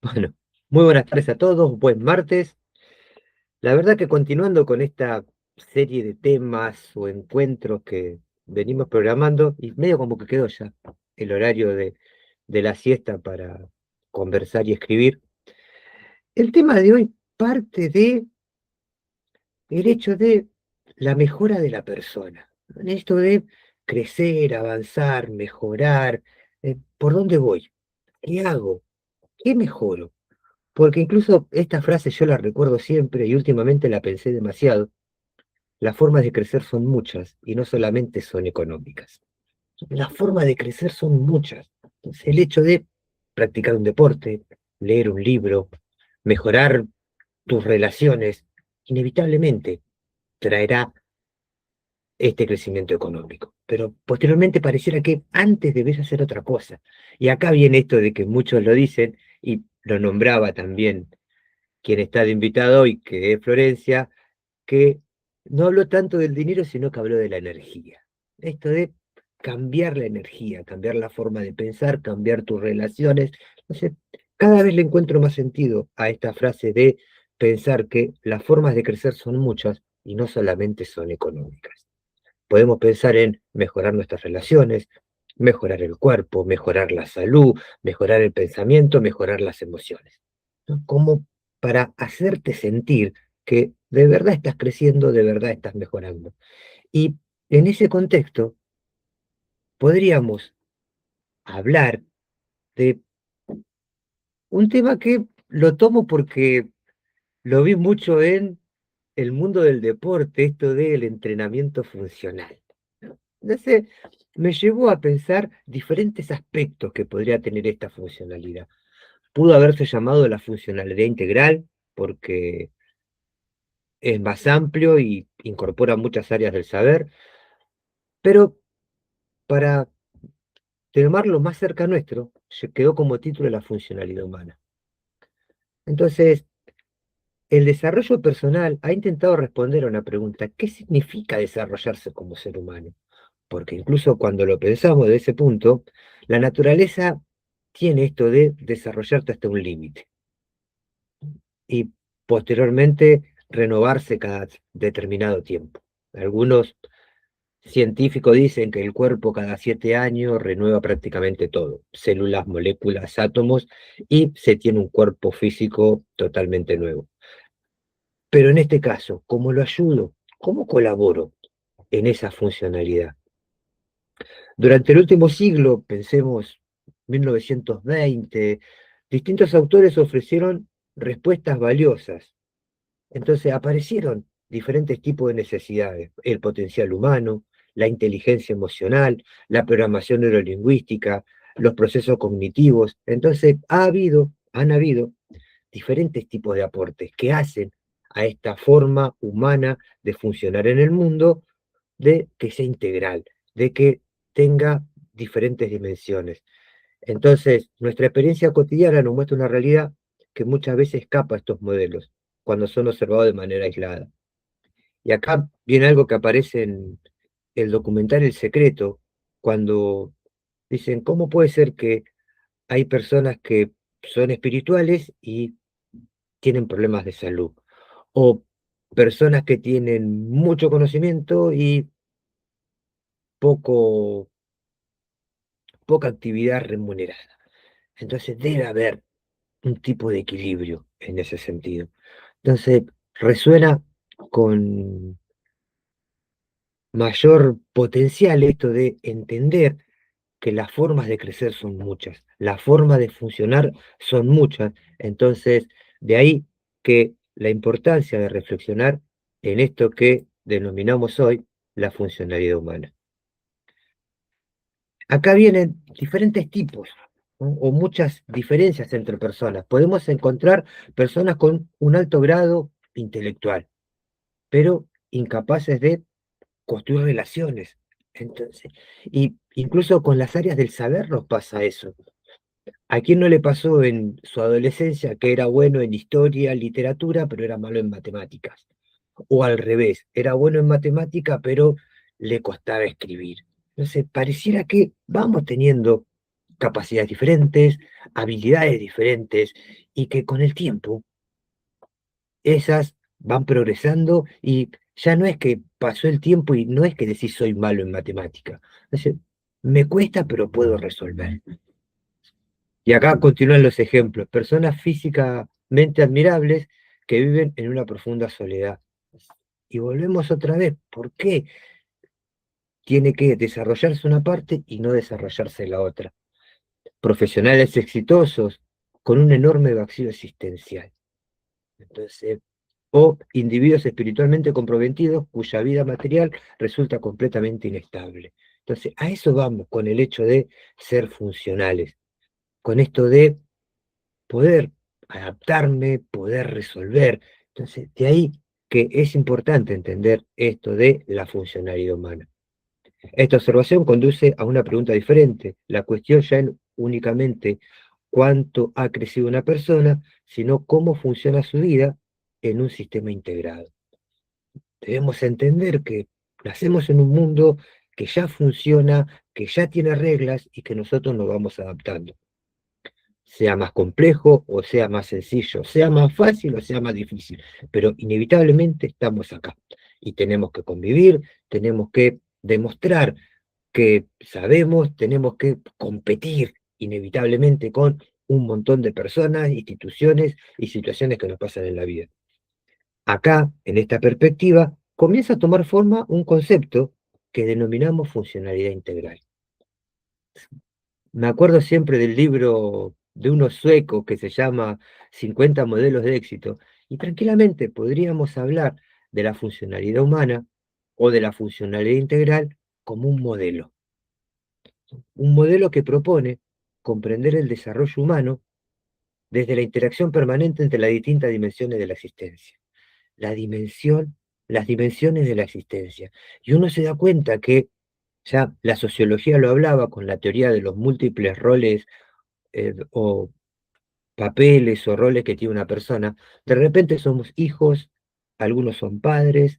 Bueno, muy buenas tardes a todos, buen martes. La verdad que continuando con esta serie de temas o encuentros que venimos programando, y medio como que quedó ya el horario de la siesta para conversar y escribir. El tema de hoy parte de el hecho de la mejora de la persona, en esto de crecer, avanzar, mejorar. ¿Por dónde voy? ¿Qué hago? ¿Qué mejoro? Porque incluso esta frase yo la recuerdo siempre y últimamente la pensé demasiado. Las formas de crecer son muchas y no solamente son económicas. Las formas de crecer son muchas. Entonces, el hecho de practicar un deporte, leer un libro, mejorar tus relaciones, inevitablemente traerá este crecimiento económico. Pero posteriormente pareciera que antes debes hacer otra cosa. Y acá viene esto de que muchos lo dicen y lo nombraba también quien está de invitado hoy, que es Florencia, que no habló tanto del dinero, sino que habló de la energía. Esto de cambiar la energía, cambiar la forma de pensar, cambiar tus relaciones. Entonces, cada vez le encuentro más sentido a esta frase de pensar que las formas de crecer son muchas y no solamente son económicas. Podemos pensar en mejorar nuestras relaciones, mejorar el cuerpo, mejorar la salud, mejorar el pensamiento, mejorar las emociones, ¿no? Como para hacerte sentir que de verdad estás creciendo, de verdad estás mejorando. Y en ese contexto podríamos hablar de un tema que lo tomo porque lo vi mucho en el mundo del deporte, esto del entrenamiento funcional. Entonces, me llevó a pensar diferentes aspectos que podría tener esta funcionalidad. Pudo haberse llamado la funcionalidad integral, porque es más amplio y incorpora muchas áreas del saber, pero para tomarlo más cerca nuestro, se quedó como título la funcionalidad humana. Entonces, el desarrollo personal ha intentado responder a una pregunta: ¿qué significa desarrollarse como ser humano? Porque incluso cuando lo pensamos de ese punto, la naturaleza tiene esto de desarrollarte hasta un límite y posteriormente renovarse cada determinado tiempo. Algunos científicos dicen que el cuerpo cada 7 años renueva prácticamente todo, células, moléculas, átomos, y se tiene un cuerpo físico totalmente nuevo. Pero en este caso, ¿cómo lo ayudo? ¿Cómo colaboro en esa funcionalidad? Durante el último siglo, pensemos 1920, distintos autores ofrecieron respuestas valiosas. Entonces aparecieron diferentes tipos de necesidades: el potencial humano, la inteligencia emocional, la programación neurolingüística, los procesos cognitivos. Entonces han habido diferentes tipos de aportes que hacen a esta forma humana de funcionar en el mundo, de que sea integral, de que tenga diferentes dimensiones. Entonces, nuestra experiencia cotidiana nos muestra una realidad que muchas veces escapa a estos modelos cuando son observados de manera aislada. Y acá viene algo que aparece en el documental El Secreto, cuando dicen: ¿cómo puede ser que hay personas que son espirituales y tienen problemas de salud? O personas que tienen mucho conocimiento y poco, poca actividad remunerada. Entonces debe haber un tipo de equilibrio en ese sentido. Entonces resuena con mayor potencial esto de entender que las formas de crecer son muchas, las formas de funcionar son muchas. Entonces, de ahí que la importancia de reflexionar en esto que denominamos hoy la funcionalidad humana. Acá vienen diferentes tipos, ¿no? O muchas diferencias entre personas. Podemos encontrar personas con un alto grado intelectual, pero incapaces de construir relaciones. Entonces, y incluso con las áreas del saber nos pasa eso. ¿A quién no le pasó en su adolescencia que era bueno en historia, literatura, pero era malo en matemáticas? O al revés, era bueno en matemática, pero le costaba escribir. Entonces, pareciera que vamos teniendo capacidades diferentes, habilidades diferentes, y que con el tiempo esas van progresando y ya no es que pasó el tiempo y no es que decís soy malo en matemática. Entonces, me cuesta, pero puedo resolver. Y acá continúan los ejemplos. Personas físicamente admirables que viven en una profunda soledad. Y volvemos otra vez. ¿Por qué tiene que desarrollarse una parte y no desarrollarse la otra? Profesionales exitosos con un enorme vacío existencial. Entonces, o individuos espiritualmente comprometidos cuya vida material resulta completamente inestable. Entonces, a eso vamos con el hecho de ser funcionales, con esto de poder adaptarme, poder resolver. Entonces, de ahí que es importante entender esto de la funcionalidad humana. Esta observación conduce a una pregunta diferente. La cuestión ya no únicamente cuánto ha crecido una persona, sino cómo funciona su vida en un sistema integrado. Debemos entender que nacemos en un mundo que ya funciona, que ya tiene reglas y que nosotros nos vamos adaptando. Sea más complejo o sea más sencillo, sea más fácil o sea más difícil, pero inevitablemente estamos acá y tenemos que convivir, tenemos que demostrar que sabemos, tenemos que competir inevitablemente con un montón de personas, instituciones y situaciones que nos pasan en la vida. Acá, en esta perspectiva, comienza a tomar forma un concepto que denominamos funcionalidad integral. Me acuerdo siempre del libro de unos suecos que se llama 50 modelos de éxito, y tranquilamente podríamos hablar de la funcionalidad humana o de la funcionalidad integral como un modelo que propone comprender el desarrollo humano desde la interacción permanente entre las distintas dimensiones de la existencia. La dimensión, las dimensiones de la existencia. Y uno se da cuenta que ya la sociología lo hablaba con la teoría de los múltiples roles o papeles o roles que tiene una persona. De repente somos hijos, algunos son padres,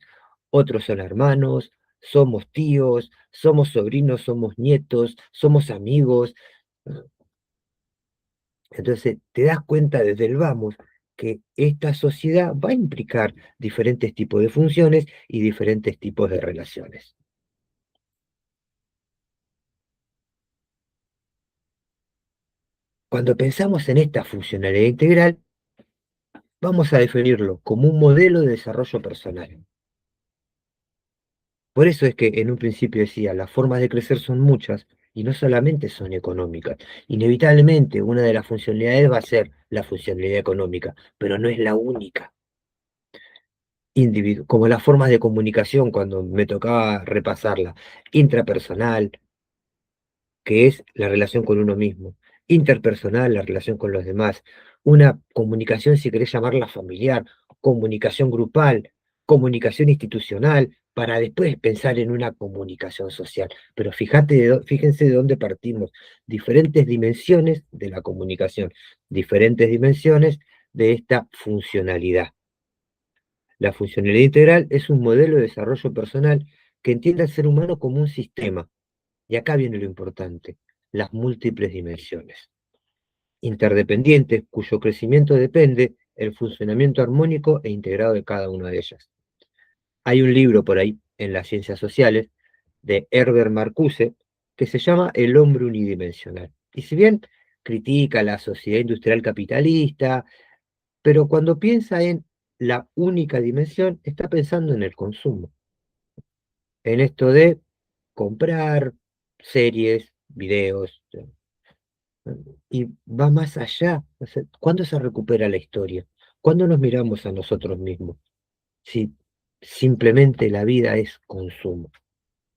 otros son hermanos, somos tíos, somos sobrinos, somos nietos, somos amigos. Entonces te das cuenta desde el vamos que esta sociedad va a implicar diferentes tipos de funciones y diferentes tipos de relaciones. Cuando pensamos en esta funcionalidad integral, vamos a definirlo como un modelo de desarrollo personal. Por eso es que en un principio decía, las formas de crecer son muchas y no solamente son económicas. Inevitablemente una de las funcionalidades va a ser la funcionalidad económica, pero no es la única. Como las formas de comunicación cuando me tocaba repasarla, intrapersonal, que es la relación con uno mismo, interpersonal, la relación con los demás, una comunicación, si querés llamarla familiar, comunicación grupal, comunicación institucional, para después pensar en una comunicación social. Pero fíjense de dónde partimos, diferentes dimensiones de la comunicación, diferentes dimensiones de esta funcionalidad. La funcionalidad integral es un modelo de desarrollo personal que entiende al ser humano como un sistema. Y acá viene lo importante, las múltiples dimensiones, interdependientes, cuyo crecimiento depende el funcionamiento armónico e integrado de cada una de ellas. Hay un libro por ahí en las ciencias sociales de Herbert Marcuse que se llama El hombre unidimensional. Y si bien critica la sociedad industrial capitalista, pero cuando piensa en la única dimensión, está pensando en el consumo, en esto de comprar series, videos, y va más allá. O sea, ¿cuándo se recupera la historia? ¿Cuándo nos miramos a nosotros mismos? Si simplemente la vida es consumo,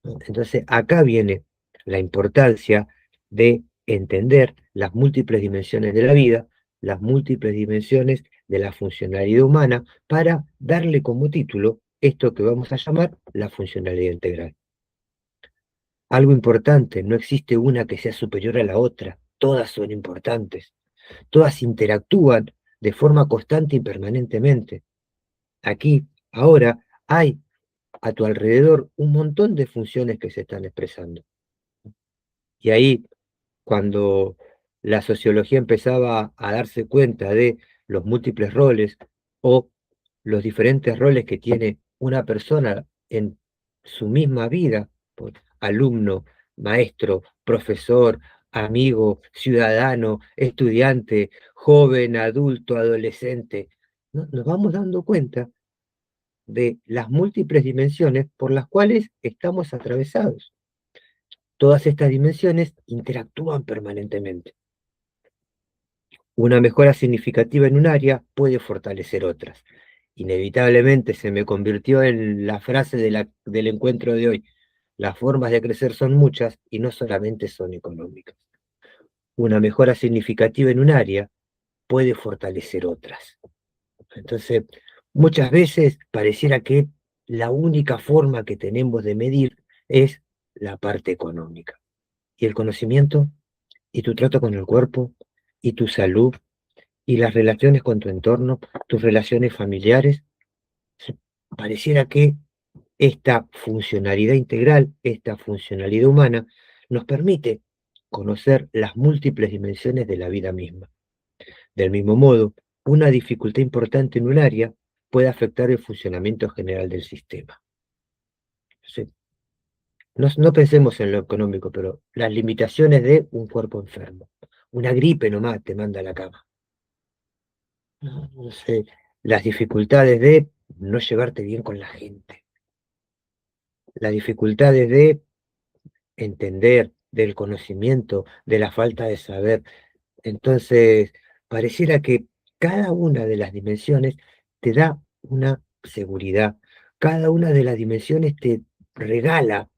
¿no? Entonces, acá viene la importancia de entender las múltiples dimensiones de la vida, las múltiples dimensiones de la funcionalidad humana, para darle como título esto que vamos a llamar la funcionalidad integral. Algo importante, no existe una que sea superior a la otra, todas son importantes, todas interactúan de forma constante y permanentemente. Aquí, ahora, hay a tu alrededor un montón de funciones que se están expresando. Y ahí, cuando la sociología empezaba a darse cuenta de los múltiples roles o los diferentes roles que tiene una persona en su misma vida, por alumno, maestro, profesor, amigo, ciudadano, estudiante, joven, adulto, adolescente, nos vamos dando cuenta de las múltiples dimensiones por las cuales estamos atravesados. Todas estas dimensiones interactúan permanentemente. Una mejora significativa en un área puede fortalecer otras. Inevitablemente se me convirtió en la frase del encuentro de hoy. Las formas de crecer son muchas y no solamente son económicas. Una mejora significativa en un área puede fortalecer otras. Entonces, muchas veces pareciera que la única forma que tenemos de medir es la parte económica. Y el conocimiento, y tu trato con el cuerpo, y tu salud, y las relaciones con tu entorno, tus relaciones familiares, pareciera que esta funcionalidad integral, esta funcionalidad humana, nos permite conocer las múltiples dimensiones de la vida misma. Del mismo modo, una dificultad importante en un área puede afectar el funcionamiento general del sistema. Sí. No pensemos en lo económico, pero las limitaciones de un cuerpo enfermo. Una gripe nomás te manda a la cama. No sé, las dificultades de no llevarte bien con la gente. Las dificultades de entender, del conocimiento, de la falta de saber. Entonces, pareciera que cada una de las dimensiones te da una seguridad. Cada una de las dimensiones te regala,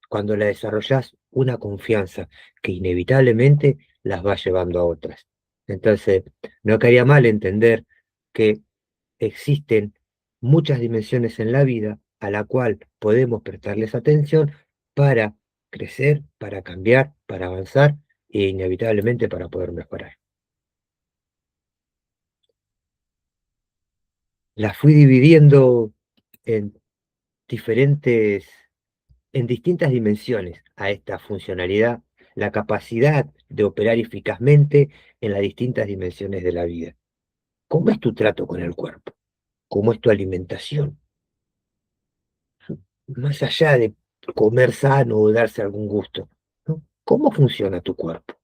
cuando la desarrollas, una confianza que inevitablemente las va llevando a otras. Entonces, no quería mal entender que existen muchas dimensiones en la vida a la cual podemos prestarles atención para crecer, para cambiar, para avanzar e inevitablemente para poder mejorar. Las fui dividiendo en diferentes, en distintas dimensiones a esta funcionalidad, la capacidad de operar eficazmente en las distintas dimensiones de la vida. ¿Cómo es tu trato con el cuerpo? ¿Cómo es tu alimentación? Más allá de comer sano o darse algún gusto, ¿no? ¿Cómo funciona tu cuerpo?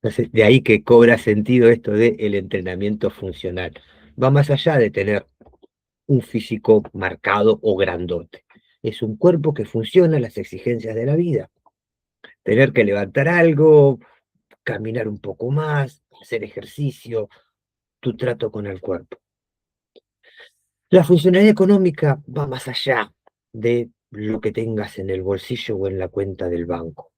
Entonces, de ahí que cobra sentido esto de el entrenamiento funcional. Va más allá de tener un físico marcado o grandote. Es un cuerpo que funciona a las exigencias de la vida. Tener que levantar algo, caminar un poco más, hacer ejercicio, tu trato con el cuerpo. La funcionalidad económica va más allá de lo que tengas en el bolsillo o en la cuenta del banco.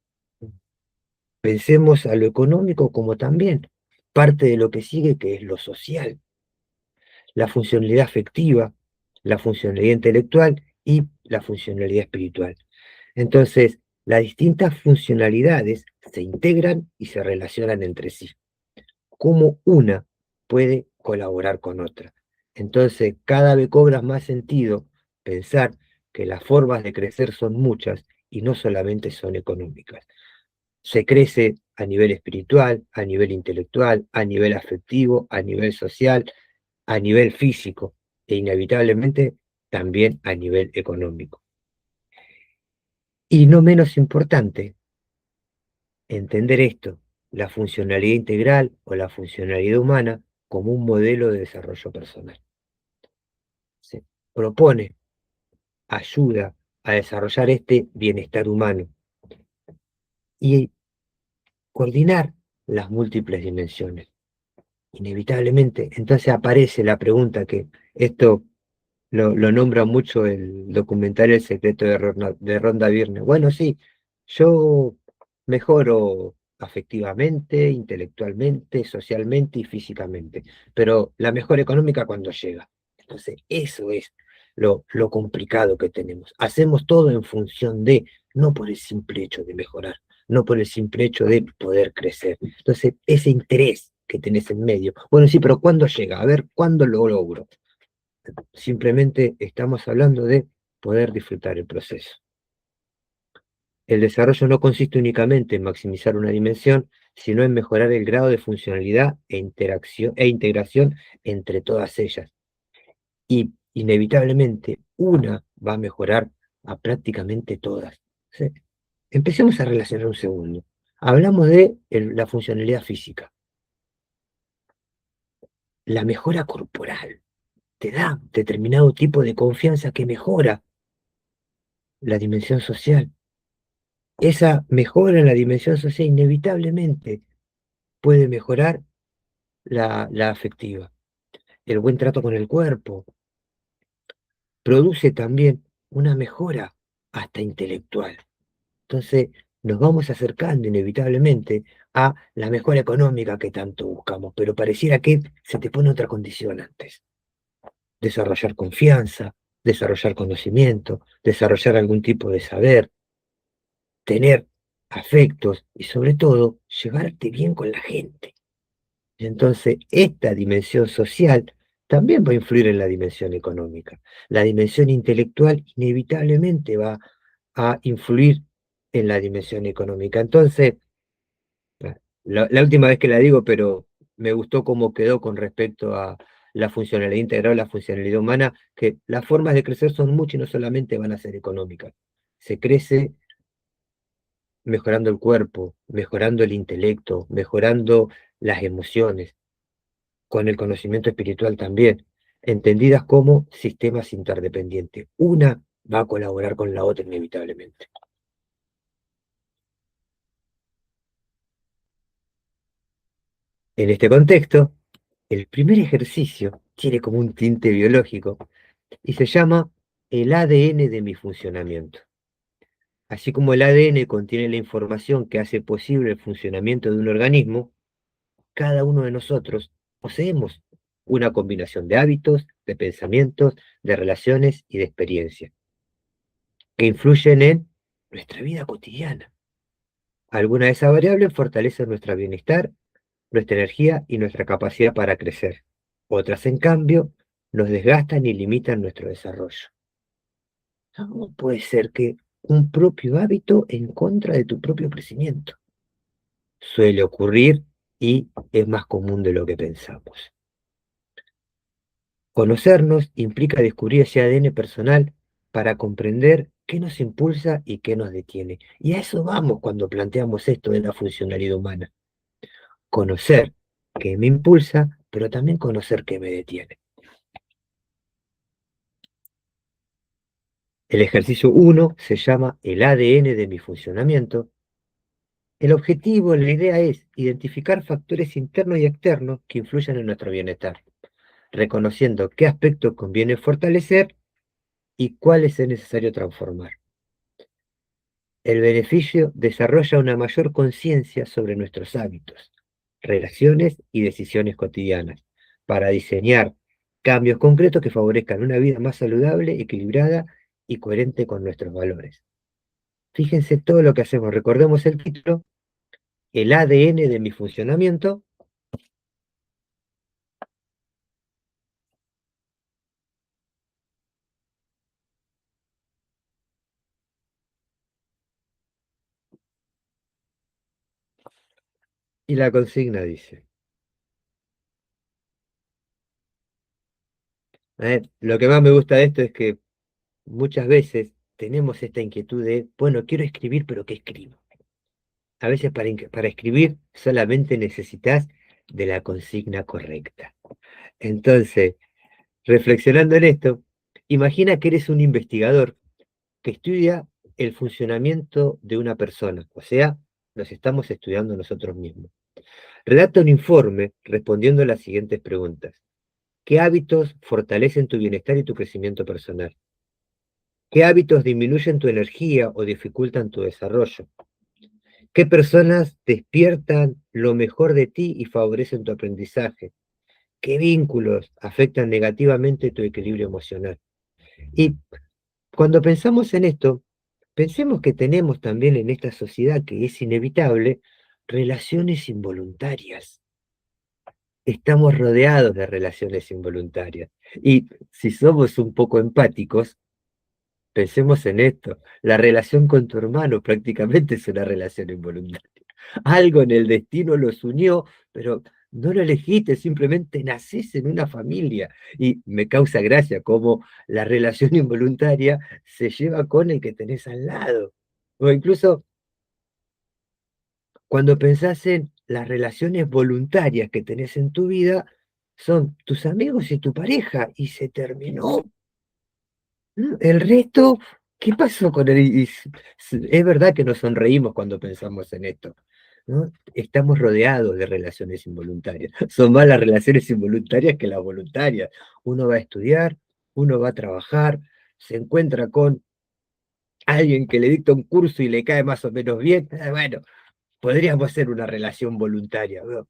Pensemos a lo económico como también parte de lo que sigue, que es lo social, la funcionalidad afectiva, la funcionalidad intelectual y la funcionalidad espiritual. Entonces, las distintas funcionalidades se integran y se relacionan entre sí. Cómo una puede colaborar con otra. Entonces, cada vez cobra más sentido pensar que las formas de crecer son muchas y no solamente son económicas. Se crece a nivel espiritual, a nivel intelectual, a nivel afectivo, a nivel social, a nivel físico e inevitablemente también a nivel económico. Y no menos importante, entender esto, la funcionalidad integral o la funcionalidad humana como un modelo de desarrollo personal. Se propone, ayuda a desarrollar este bienestar humano y coordinar las múltiples dimensiones. Inevitablemente, entonces aparece la pregunta que esto lo nombra mucho el documental El secreto de Rhonda Byrne. Bueno, sí, yo mejoro afectivamente, intelectualmente, socialmente y físicamente, pero la mejora económica cuando llega. Entonces, eso es lo complicado que tenemos. Hacemos todo en función de, no por el simple hecho de mejorar, no por el simple hecho de poder crecer. Entonces, ese interés que tenés en medio, bueno, sí, pero ¿cuándo llega? A ver, ¿cuándo lo logro? Simplemente estamos hablando de poder disfrutar el proceso. El desarrollo no consiste únicamente en maximizar una dimensión, sino en mejorar el grado de funcionalidad e integración entre todas ellas. Y inevitablemente una va a mejorar a prácticamente todas. ¿Sí? Empecemos a relacionar un segundo. Hablamos de la funcionalidad física. La mejora corporal te da determinado tipo de confianza que mejora la dimensión social. Esa mejora en la dimensión social inevitablemente puede mejorar la afectiva. El buen trato con el cuerpo produce también una mejora hasta intelectual. Entonces nos vamos acercando inevitablemente a la mejora económica que tanto buscamos, pero pareciera que se te pone otra condición antes. Desarrollar confianza, desarrollar conocimiento, desarrollar algún tipo de saber, tener afectos y sobre todo llevarte bien con la gente. Entonces, esta dimensión social también va a influir en la dimensión económica. La dimensión intelectual inevitablemente va a influir en la dimensión económica. Entonces, la última vez que la digo, pero me gustó cómo quedó con respecto a la funcionalidad integral, la funcionalidad humana, que las formas de crecer son muchas y no solamente van a ser económicas. Se crece mejorando el cuerpo, mejorando el intelecto, mejorando las emociones, con el conocimiento espiritual también, entendidas como sistemas interdependientes. Una va a colaborar con la otra inevitablemente. En este contexto, el primer ejercicio tiene como un tinte biológico y se llama el ADN de mi funcionamiento. Así como el ADN contiene la información que hace posible el funcionamiento de un organismo, cada uno de nosotros poseemos una combinación de hábitos, de pensamientos, de relaciones y de experiencias que influyen en nuestra vida cotidiana. Algunas de esas variables fortalecen nuestro bienestar, nuestra energía y nuestra capacidad para crecer. Otras, en cambio, nos desgastan y limitan nuestro desarrollo. ¿Cómo puede ser que un propio hábito en contra de tu propio crecimiento? Suele ocurrir y es más común de lo que pensamos. Conocernos implica descubrir ese ADN personal para comprender qué nos impulsa y qué nos detiene. Y a eso vamos cuando planteamos esto de la funcionalidad humana. Conocer qué me impulsa, pero también conocer qué me detiene. El ejercicio 1 se llama el ADN de mi funcionamiento. El objetivo, la idea es identificar factores internos y externos que influyen en nuestro bienestar, reconociendo qué aspectos conviene fortalecer y cuáles es necesario transformar. El beneficio desarrolla una mayor conciencia sobre nuestros hábitos, relaciones y decisiones cotidianas, para diseñar cambios concretos que favorezcan una vida más saludable, equilibrada y coherente con nuestros valores. Fíjense todo lo que hacemos. Recordemos el título, el ADN de mi funcionamiento. Y la consigna dice, lo que más me gusta de esto es que muchas veces tenemos esta inquietud de, bueno, quiero escribir, pero ¿qué escribo? A veces para escribir solamente necesitas de la consigna correcta. Entonces, reflexionando en esto, imagina que eres un investigador que estudia el funcionamiento de una persona, o sea, nos estamos estudiando nosotros mismos. Redacta un informe respondiendo a las siguientes preguntas. ¿Qué hábitos fortalecen tu bienestar y tu crecimiento personal? ¿Qué hábitos disminuyen tu energía o dificultan tu desarrollo? ¿Qué personas despiertan lo mejor de ti y favorecen tu aprendizaje? ¿Qué vínculos afectan negativamente tu equilibrio emocional? Y cuando pensamos en esto, pensemos que tenemos también en esta sociedad que es inevitable relaciones involuntarias. Estamos rodeados de relaciones involuntarias. Y si somos un poco empáticos, pensemos en esto. La relación con tu hermano prácticamente es una relación involuntaria. Algo en el destino los unió, pero no lo elegiste, simplemente nacés en una familia. Y me causa gracia cómo la relación involuntaria se lleva con el que tenés al lado. O incluso cuando pensás en las relaciones voluntarias que tenés en tu vida, son tus amigos y tu pareja, y se terminó. El resto, ¿qué pasó con él? Es verdad que nos sonreímos cuando pensamos en esto, ¿no? Estamos rodeados de relaciones involuntarias. Son más las relaciones involuntarias que las voluntarias. Uno va a estudiar, uno va a trabajar, se encuentra con alguien que le dicta un curso y le cae más o menos bien. Bueno, podríamos hacer una relación voluntaria, ¿no?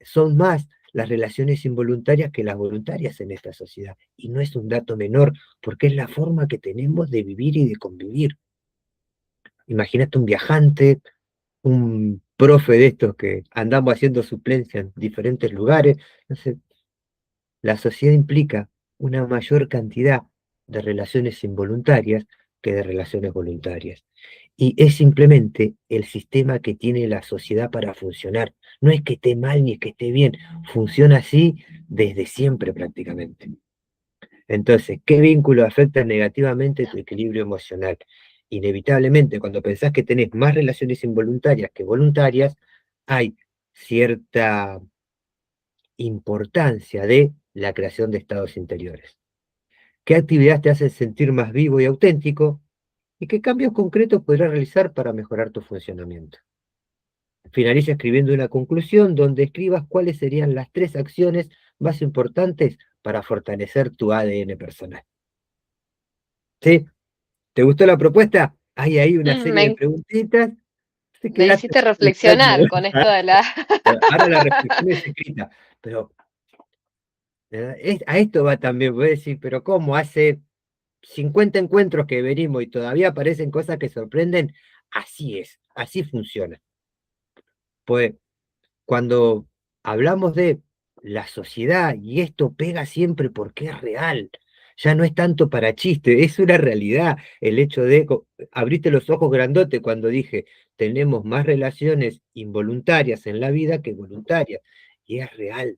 Son más las relaciones involuntarias que las voluntarias en esta sociedad. Y no es un dato menor, porque es la forma que tenemos de vivir y de convivir. Imagínate un viajante, un profe de estos que andamos haciendo suplencia en diferentes lugares. Entonces, la sociedad implica una mayor cantidad de relaciones involuntarias que de relaciones voluntarias. Y es simplemente el sistema que tiene la sociedad para funcionar. No es que esté mal ni es que esté bien, funciona así desde siempre prácticamente. Entonces, ¿qué vínculos afectan negativamente tu equilibrio emocional? Inevitablemente, cuando pensás que tenés más relaciones involuntarias que voluntarias, hay cierta importancia de la creación de estados interiores. ¿Qué actividades te hacen sentir más vivo y auténtico? ¿Y qué cambios concretos podrás realizar para mejorar tu funcionamiento? Finaliza escribiendo una conclusión donde escribas cuáles serían las 3 acciones más importantes para fortalecer tu ADN personal. ¿Sí? ¿Te gustó la propuesta? Hay ahí una Mm, serie de preguntitas. Te me quedaste hiciste pensando. reflexionar con esto de la... Ahora la reflexión es escrita, pero a esto va también, voy a decir, pero ¿cómo? Hace 50 encuentros que venimos y todavía aparecen cosas que sorprenden. Así es, así funciona. Pues cuando hablamos de la sociedad, y esto pega siempre porque es real, ya no es tanto para chiste, es una realidad el hecho de, abriste los ojos grandote cuando dije, tenemos más relaciones involuntarias en la vida que voluntarias, y es real,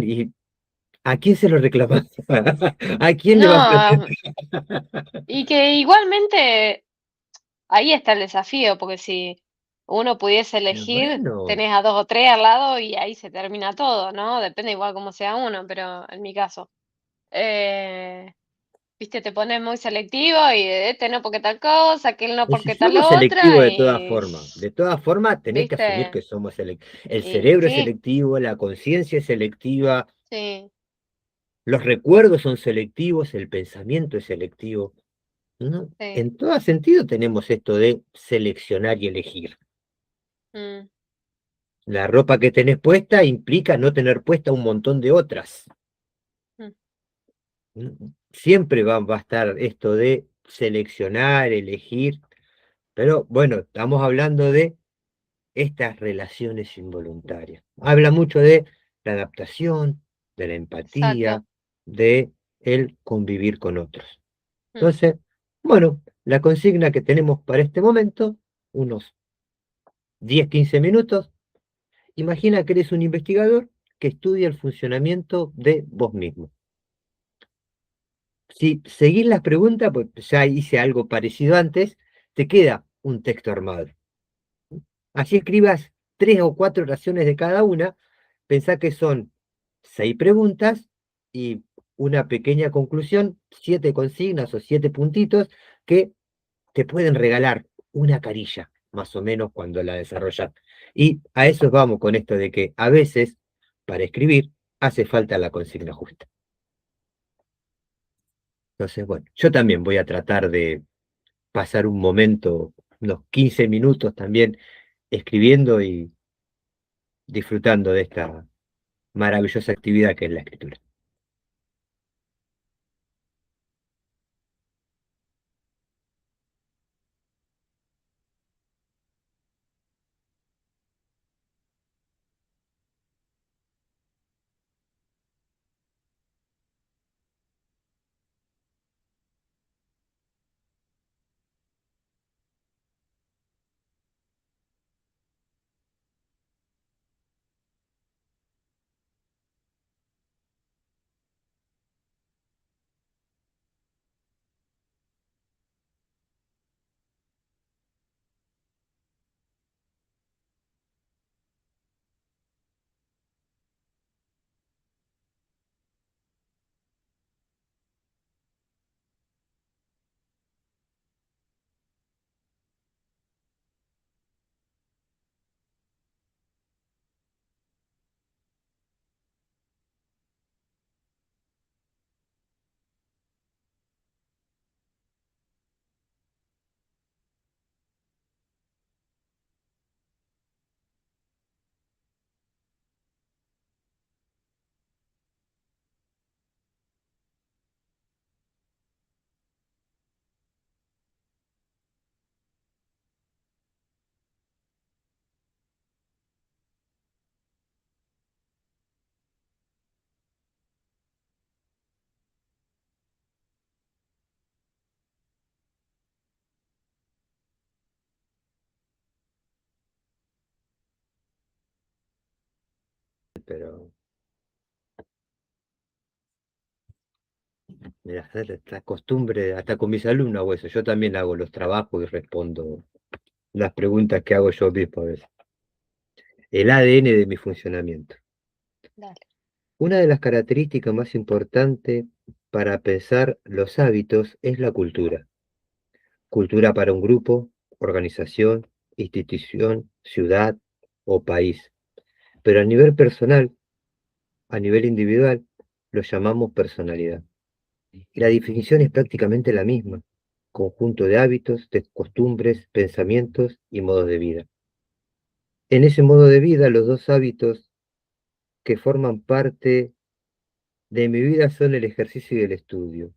y ¿a quién se lo reclamás? ¿A quién le vas a No, y que igualmente ahí está el desafío, porque si uno pudiese elegir, Bueno, tenés a dos o tres al lado y ahí se termina todo, ¿no? Depende igual cómo sea uno, pero en mi caso. Eh, viste, te pones muy selectivo y este no porque tal cosa, aquel no y si porque tal somos selectivos otra, y de todas formas tenés que asumir viste, que somos selectivos. El y cerebro es sí, selectivo, la conciencia es selectiva, sí, los recuerdos son selectivos, el pensamiento es selectivo, ¿no? sí. En todo sentido tenemos esto de seleccionar y elegir. Mm, La ropa que tenés puesta implica no tener puesta un montón de otras. mm, ¿No? Siempre va a estar esto de seleccionar, elegir, pero bueno, estamos hablando de estas relaciones involuntarias. Habla mucho de la adaptación, de la exacto. empatía, de el convivir con otros. Mm, Entonces, bueno, la consigna que tenemos para este momento, unos 10-15 minutos, imagina que eres un investigador que estudia el funcionamiento de vos mismo. Si seguís las preguntas, pues ya hice algo parecido antes, te queda un texto armado. Así escribas 3 o 4 oraciones de cada una, pensá que son 6 preguntas y una pequeña conclusión, 7 consignas o 7 puntitos que te pueden regalar una carilla, más o menos, cuando la desarrollas. Y a eso vamos con esto de que a veces, para escribir, hace falta la consigna justa. Entonces, bueno, yo también voy a tratar de pasar un momento, unos 15 minutos también, escribiendo y disfrutando de esta maravillosa actividad que es la escritura. pero mira, esta costumbre, hasta con mis alumnos hago eso. Yo también hago los trabajos y respondo las preguntas que hago yo mismo a veces. El ADN de mi funcionamiento. Dale. Una de las características más importantes para pensar los hábitos es la cultura. Cultura para un grupo, organización, institución, ciudad o país. Pero a nivel personal, a nivel individual, lo llamamos personalidad. Y la definición es prácticamente la misma: conjunto de hábitos, de costumbres, pensamientos y modos de vida. En ese modo de vida, los dos hábitos que forman parte de mi vida son el ejercicio y el estudio.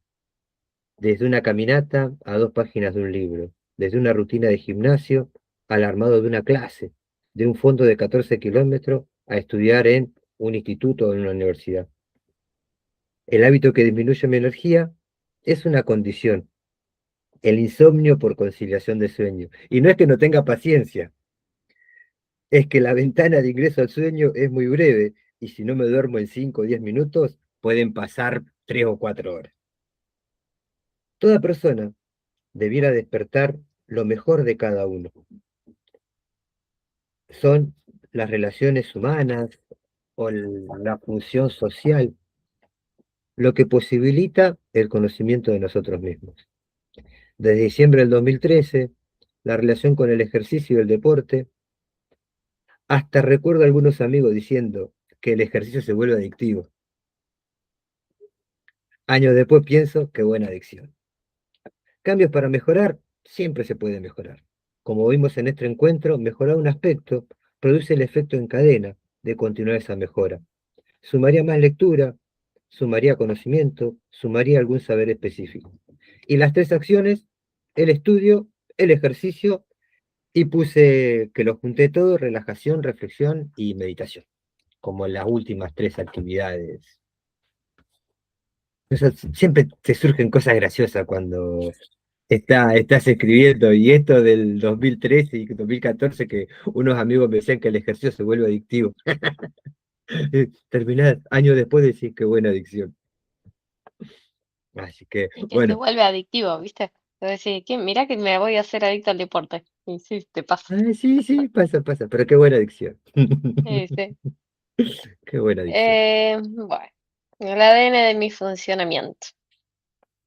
Desde una caminata a 2 páginas de un libro, desde una rutina de gimnasio al armado de una clase, de un fondo de 14 kilómetros a estudiar en un instituto o en una universidad. El hábito que disminuye mi energía es una condición, el insomnio por conciliación de sueño. Y no es que no tenga paciencia, es que la ventana de ingreso al sueño es muy breve y si no me duermo en 5 o 10 minutos, pueden pasar 3 o 4 horas. Toda persona debiera despertar lo mejor de cada uno. Son las relaciones humanas o la función social lo que posibilita el conocimiento de nosotros mismos. Desde diciembre del 2013, la relación con el ejercicio y el deporte, hasta recuerdo a algunos amigos diciendo que el ejercicio se vuelve adictivo. Años después pienso que buena adicción. Cambios para mejorar, siempre se puede mejorar. Como vimos en este encuentro, mejorar un aspecto produce el efecto en cadena de continuar esa mejora. Sumaría más lectura, sumaría conocimiento, sumaría algún saber específico. Y las 3 acciones: el estudio, el ejercicio, y puse que lo junté todo: relajación, reflexión y meditación, como las últimas 3 actividades. Siempre te surgen cosas graciosas cuando estás escribiendo, y esto del 2013 y 2014, que unos amigos me decían que el ejercicio se vuelve adictivo. Terminás años después de decir qué buena adicción. Así que, Y que se bueno, vuelve adictivo, ¿viste? Entonces, sí, que mira que me voy a hacer adicto al deporte. Y sí, te pasa. sí, sí, pasa, pasa, pero qué buena adicción. Sí. Qué buena adicción. Bueno, el ADN de mi funcionamiento.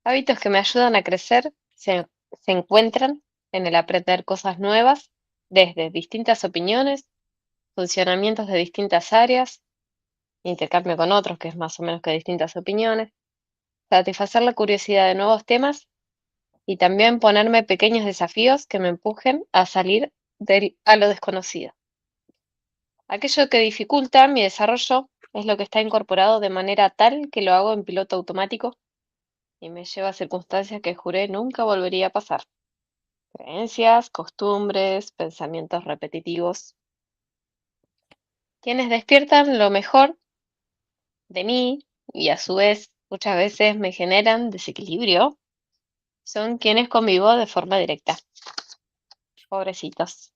Hábitos que me ayudan a crecer se encuentran en el aprender cosas nuevas desde distintas opiniones, funcionamientos de distintas áreas, intercambio con otros, que es más o menos que distintas opiniones, satisfacer la curiosidad de nuevos temas y también ponerme pequeños desafíos que me empujen a salir a lo desconocido. Aquello que dificulta mi desarrollo es lo que está incorporado de manera tal que lo hago en piloto automático y me lleva a circunstancias que juré nunca volvería a pasar. Creencias, costumbres, pensamientos repetitivos, quienes despiertan lo mejor de mí y a su vez muchas veces me generan desequilibrio, son quienes convivo de forma directa. Pobrecitos.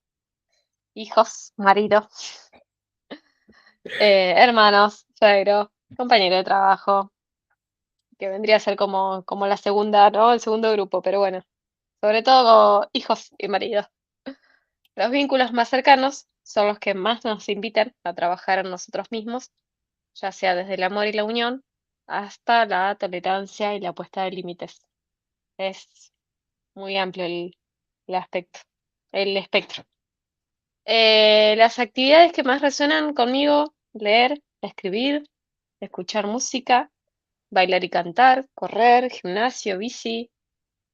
Hijos, marido, hermanos, suegro, compañero de trabajo, que vendría a ser como la segunda, ¿no? El segundo grupo, pero bueno, sobre todo hijos y maridos. Los vínculos más cercanos son los que más nos invitan a trabajar en nosotros mismos, ya sea desde el amor y la unión hasta la tolerancia y la puesta de límites. Es muy amplio el aspecto, el espectro. Las actividades que más resuenan conmigo: leer, escribir, escuchar música, bailar y cantar, correr, gimnasio, bici,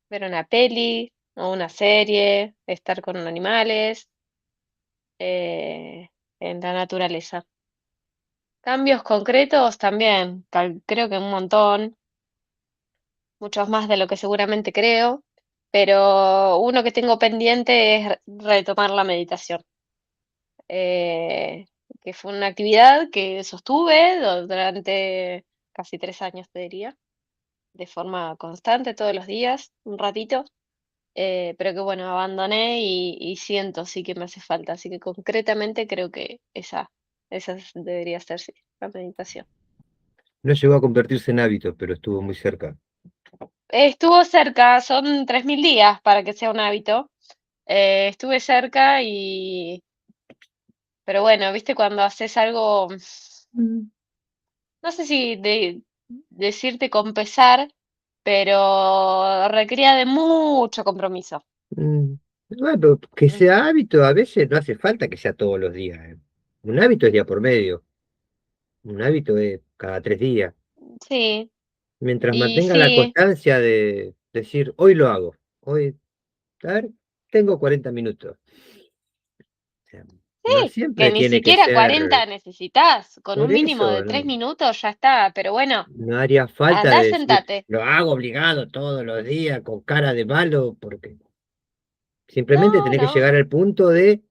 ver una peli o una serie, estar con animales, en la naturaleza. Cambios concretos también, creo que un montón, muchos más de lo que seguramente creo, pero uno que tengo pendiente es retomar la meditación, eh, que fue una actividad que sostuve durante casi 3 años, te diría, de forma constante, todos los días, un ratito, pero que bueno, abandoné y siento sí que me hace falta, así que concretamente creo que Esa debería ser, sí, la meditación. No llegó a convertirse en hábito, pero estuvo muy cerca. Estuvo cerca, son 3000 días para que sea un hábito. Estuve cerca pero bueno, viste cuando haces algo, no sé si decirte con pesar, pero requería de mucho compromiso. Mm, Bueno, pero que Mm, sea hábito, a veces no hace falta que sea todos los días. Un hábito es día por medio, un hábito es cada 3 días. sí, Mientras y mantenga la sí, constancia de decir, hoy lo hago, hoy, a ver, tengo 40 minutos. O sea, no sí, que siempre ni tiene que siquiera ser 40 necesitas, con por un mínimo eso, de 3 minutos ya está, pero bueno, no haría falta andá, de decir, sentate. lo hago obligado todos los días con cara de malo, porque simplemente No, tenés que no. llegar al punto de,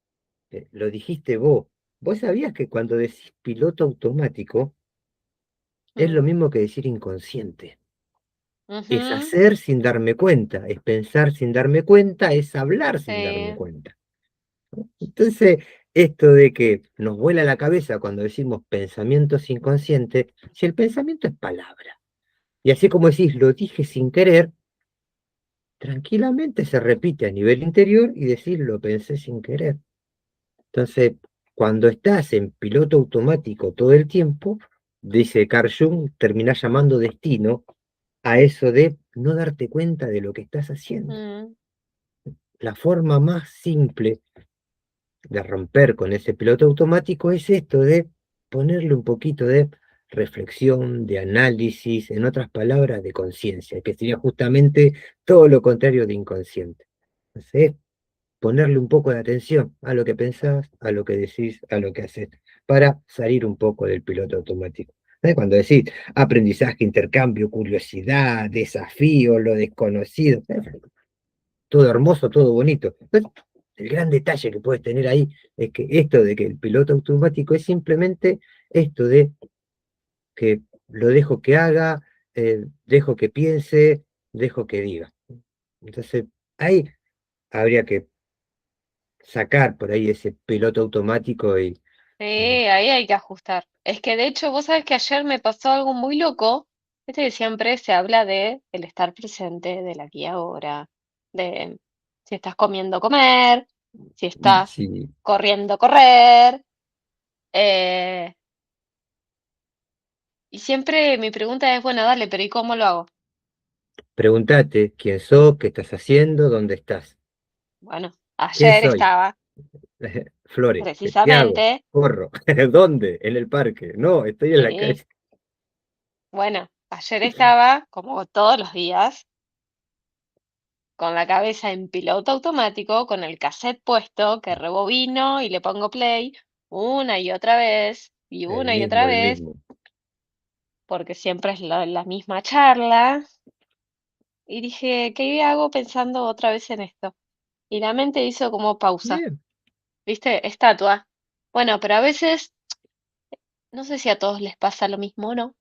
lo dijiste vos. ¿Vos sabías que cuando decís piloto automático es lo Mm, mismo que decir inconsciente? Es ujú, hacer sin darme cuenta, es pensar sin darme cuenta, es hablar sin darme sí, cuenta. Entonces, esto de que nos vuela la cabeza cuando decimos pensamientos inconscientes, si el pensamiento es palabra, y así como decís, lo dije sin querer, tranquilamente se repite a nivel interior y decís, lo pensé sin querer. Entonces, cuando estás en piloto automático todo el tiempo, dice Carl Jung, terminás llamando destino a eso de no darte cuenta de lo que estás haciendo. mm, La forma más simple de romper con ese piloto automático es esto de ponerle un poquito de reflexión, de análisis, en otras palabras, de conciencia, que sería justamente todo lo contrario de inconsciente. Entonces, ponerle un poco de atención a lo que pensás, a lo que decís, a lo que haces, para salir un poco del piloto automático. ¿Sabes? Cuando decís aprendizaje, intercambio, curiosidad, desafío, lo desconocido, todo hermoso, todo bonito. Pues, el gran detalle que puedes tener ahí es que esto de que el piloto automático es simplemente esto de que lo dejo que haga, dejo que piense, dejo que diga. Entonces, ahí habría que sacar por ahí ese piloto automático sí, y ahí hay que ajustar. Es que de hecho, vos sabés que ayer me pasó algo muy loco. Viste que siempre se habla de el estar presente, del aquí y ahora, de si estás comiendo, comer, si estás si corriendo, correr. eh, y siempre mi pregunta es, bueno, dale, pero ¿y cómo lo hago? preguntate quién sos, qué estás haciendo, dónde estás, Bueno, qué ayer soy. estaba Flores, ¿qué hago? precisamente, Corro. ¿Dónde? En el parque. No, estoy en la sí, calle. bueno, ayer estaba, como todos los días, con la cabeza en piloto automático, con el cassette puesto, que rebobino y le pongo play una y otra vez, y una y otra El vez, mismo. porque siempre es la misma charla. Y dije, ¿qué hago pensando otra vez en esto? Y la mente hizo como pausa, Bien. ¿viste? Estatua. Bueno, pero a veces, no sé si a todos les pasa lo mismo o no,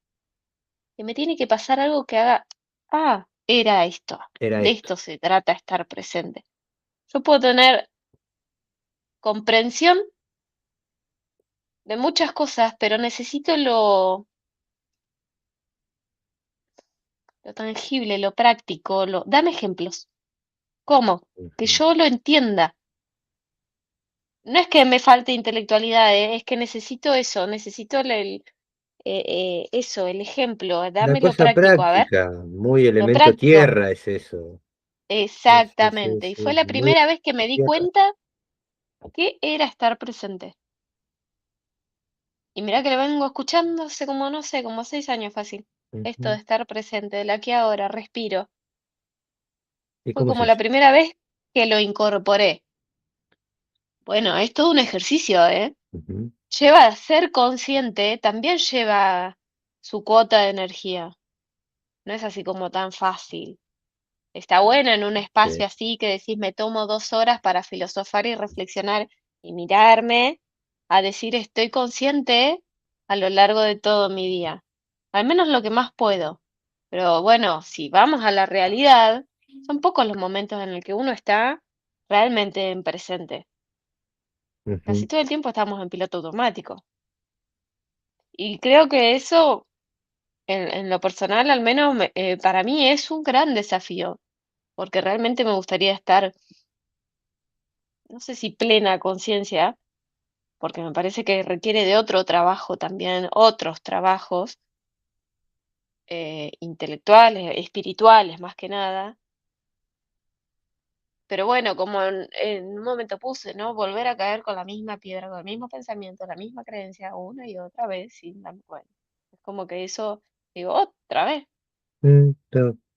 que me tiene que pasar algo que haga, era esto, Era de esto. esto se trata estar presente. Yo puedo tener comprensión de muchas cosas, pero necesito lo tangible, lo práctico, dame ejemplos. ¿Cómo? Que Ujú. yo lo entienda. No es que me falte intelectualidad, es que necesito eso, necesito eso, el ejemplo, La dame lo cosa práctico, a ver, práctica, muy lo elemento práctico. tierra es eso. Exactamente. Y fue Es la muy primera vez que me di tierra. cuenta que era estar presente. Y mira que lo vengo escuchando hace como, no sé, como 6 años fácil. Esto de Ujú. estar presente, de la que ahora respiro. ¿Y Fue cómo se como la hace? primera vez que lo incorporé. Bueno, es todo un ejercicio, ¿eh? Ujú. Lleva a ser consciente, también lleva su cuota de energía. No es así como tan fácil. Está bueno en un espacio Sí. así que decís, me tomo 2 horas para filosofar y reflexionar y mirarme, a decir, estoy consciente a lo largo de todo mi día. Al menos lo que más puedo. Pero bueno, si vamos a la realidad, son pocos los momentos en el que uno está realmente en presente. Casi Ujú. todo el tiempo estamos en piloto automático. y creo que eso, en lo personal al menos, para mí es un gran desafío, porque realmente me gustaría estar, no sé si plena conciencia, porque me parece que requiere de otro trabajo también, otros trabajos intelectuales, espirituales más que nada. Pero bueno, como en un momento puse, ¿no? Volver a caer con la misma piedra, con el mismo pensamiento, la misma creencia, una y otra vez, sin darme cuenta. Es como que eso, digo, otra vez.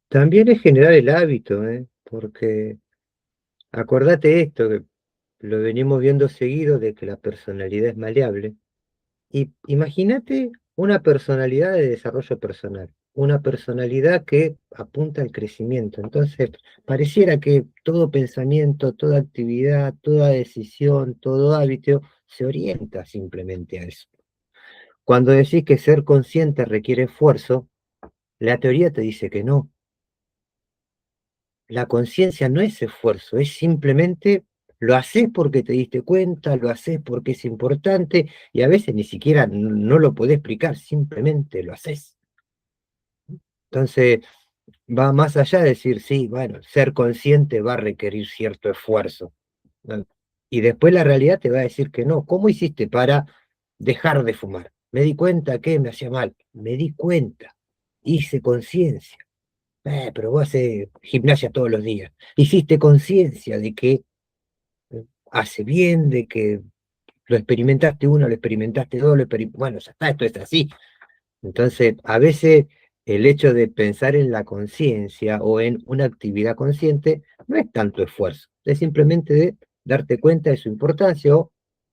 También es generar el hábito, ¿eh? Porque acordate esto, que lo venimos viendo seguido, de que la personalidad es maleable. Y imagínate una personalidad de desarrollo personal, una personalidad que apunta al crecimiento. Entonces, pareciera que todo pensamiento, toda actividad, toda decisión, todo hábito se orienta simplemente a eso. Cuando decís que ser consciente requiere esfuerzo, la teoría te dice que no. La conciencia no es esfuerzo, es simplemente lo haces porque te diste cuenta, lo haces porque es importante y a veces ni siquiera no lo podés explicar, simplemente lo haces. Entonces va más allá de decir, sí, bueno, ser consciente va a requerir cierto esfuerzo, ¿no? Y después la realidad te va a decir que no. ¿Cómo hiciste para dejar de fumar? Me di cuenta que me hacía mal, me di cuenta, hice conciencia. Pero vos haces gimnasia todos los días. Hiciste conciencia de que hace bien, de que lo experimentaste uno, lo experimentaste dos, bueno, ya está, esto es así. Entonces, a veces el hecho de pensar en la conciencia o en una actividad consciente no es tanto esfuerzo, es simplemente de darte cuenta de su importancia o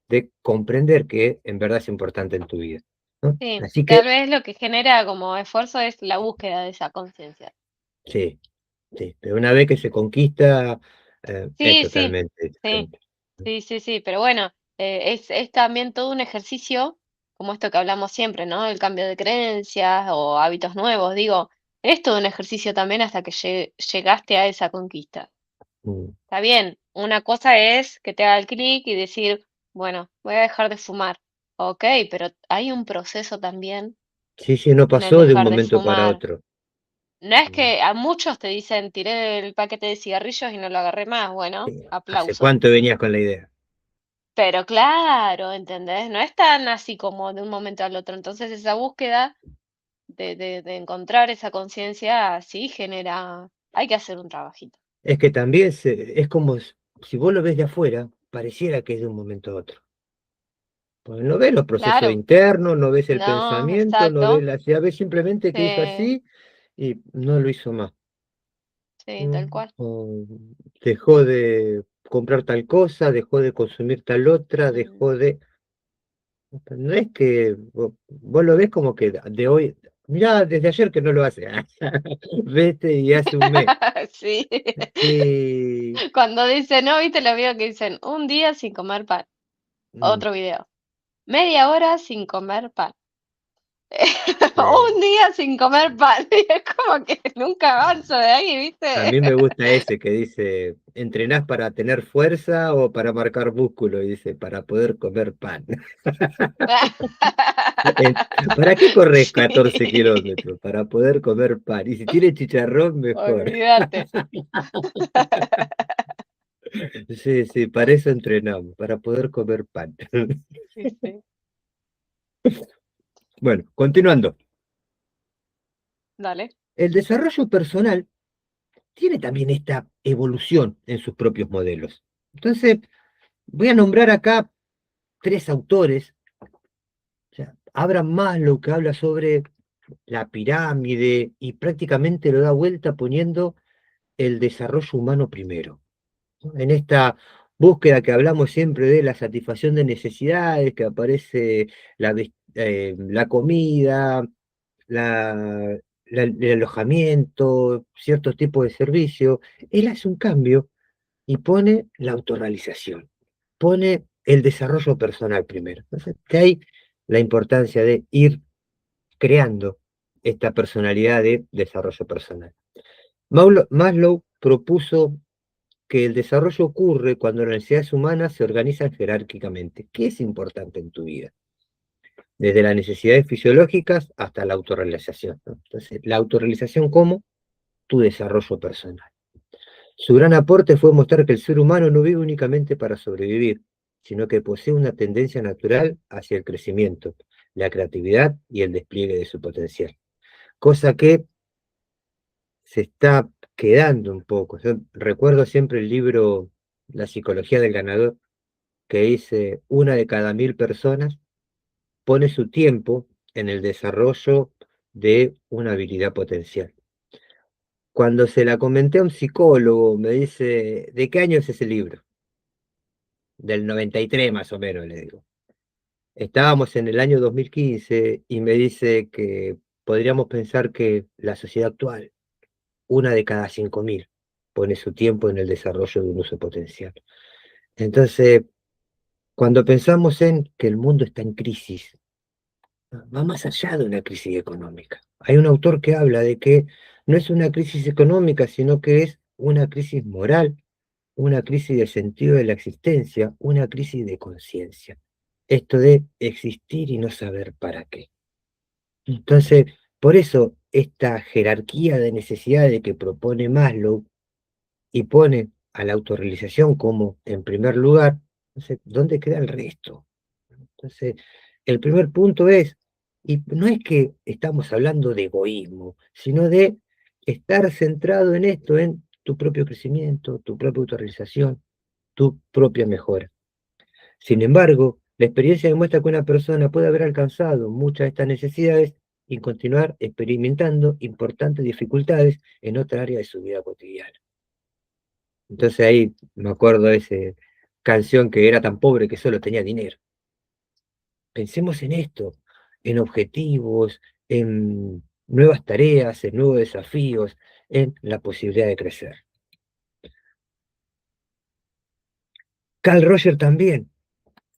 de comprender que en verdad es importante en tu vida, ¿no? Sí, Así que, tal vez lo que genera como esfuerzo es la búsqueda de esa conciencia. sí, sí, pero una vez que se conquista, es Sí, sí, totalmente sí, diferente. sí, sí, sí, pero bueno, es también todo un ejercicio, como esto que hablamos siempre, ¿no? El cambio de creencias o hábitos nuevos, digo, es todo un ejercicio también hasta que llegaste a esa conquista. Mm. Está bien, una cosa es que te haga el clic y decir, bueno, voy a dejar de fumar. Ok, pero hay un proceso también Sí, sí, no en el pasó de un dejar de momento para fumar. otro. No es Mm. que a muchos te dicen, tiré el paquete de cigarrillos y no lo agarré más. Bueno, ¿Hace aplauso. cuánto venías con la idea? Pero claro, ¿entendés? No es tan así como de un momento al otro. Entonces esa búsqueda de encontrar esa conciencia sí genera, hay que hacer un trabajito. Es que también es como si vos lo ves de afuera, pareciera que es de un momento a otro. Porque no ves los procesos Claro, internos, no ves el no, pensamiento, no ves exacto. la ciudad, ves simplemente que hizo Sí, así y no lo hizo más. sí, ¿No? tal cual. O dejó de comprar tal cosa, dejó de consumir tal otra, Mm. dejó de... No es que vos lo ves como que de hoy, mirá, desde ayer que no lo hace. Vete y hace un mes. Sí. Y Cuando dicen, no, viste los videos que dicen, un día sin comer pan. mm, Otro video. Media hora sin comer pan. eh, Un día sin comer pan. Y es como que nunca avanzo de ahí, a ¿viste? mí me gusta ese que dice, ¿entrenás para tener fuerza o para marcar músculo? Y dice, para poder comer pan. En- ¿Para qué corres 14 Sí, kilómetros? Para poder comer pan. Y si tiene chicharrón, mejor. olvídate. Sí, sí, para eso entrenamos, para poder comer pan. Sí, sí. Bueno, continuando. Dale. El desarrollo personal tiene también esta evolución en sus propios modelos. Entonces, voy a nombrar acá tres autores. O sea, Abraham Maslow, que habla sobre la pirámide y prácticamente lo da vuelta poniendo el desarrollo humano primero, ¿no? En esta búsqueda que hablamos siempre de la satisfacción de necesidades, que aparece la comida, el alojamiento, ciertos tipos de servicios, él hace un cambio y pone la autorrealización, pone el desarrollo personal primero. Entonces, de ahí la importancia de ir creando esta personalidad de desarrollo personal. Maslow propuso que el desarrollo ocurre cuando las necesidades humanas se organizan jerárquicamente. ¿Qué es importante en tu vida? desde las necesidades fisiológicas hasta la autorrealización, ¿no? Entonces, la autorrealización como tu desarrollo personal. Su gran aporte fue mostrar que el ser humano no vive únicamente para sobrevivir, sino que posee una tendencia natural hacia el crecimiento, la creatividad y el despliegue de su potencial. Cosa que se está quedando un poco. Yo recuerdo siempre el libro La psicología del ganador, que dice, 1 de cada 1000 personas pone su tiempo en el desarrollo de una habilidad potencial. Cuando se la comenté a un psicólogo, me dice, ¿de qué año es ese libro? Del 93 más o menos, le digo. Estábamos en el año 2015 y me dice que podríamos pensar que la sociedad actual, 1 de cada 5000, pone su tiempo en el desarrollo de un uso potencial. Entonces, cuando pensamos en que el mundo está en crisis, va más allá de una crisis económica. Hay un autor que habla de que no es una crisis económica, sino que es una crisis moral, una crisis de sentido de la existencia, una crisis de conciencia. Esto de existir y no saber para qué. Entonces, por eso esta jerarquía de necesidades que propone Maslow y pone a la autorrealización como en primer lugar, entonces, ¿dónde queda el resto? Entonces, el primer punto es, y no es que estamos hablando de egoísmo, sino de estar centrado en esto, en tu propio crecimiento, tu propia autorrealización, tu propia mejora. Sin embargo, la experiencia demuestra que una persona puede haber alcanzado muchas de estas necesidades y continuar experimentando importantes dificultades en otra área de su vida cotidiana. Entonces ahí me acuerdo de esa canción que era tan pobre que solo tenía dinero. Pensemos en esto, en objetivos, en nuevas tareas, en nuevos desafíos, en la posibilidad de crecer. Carl Rogers también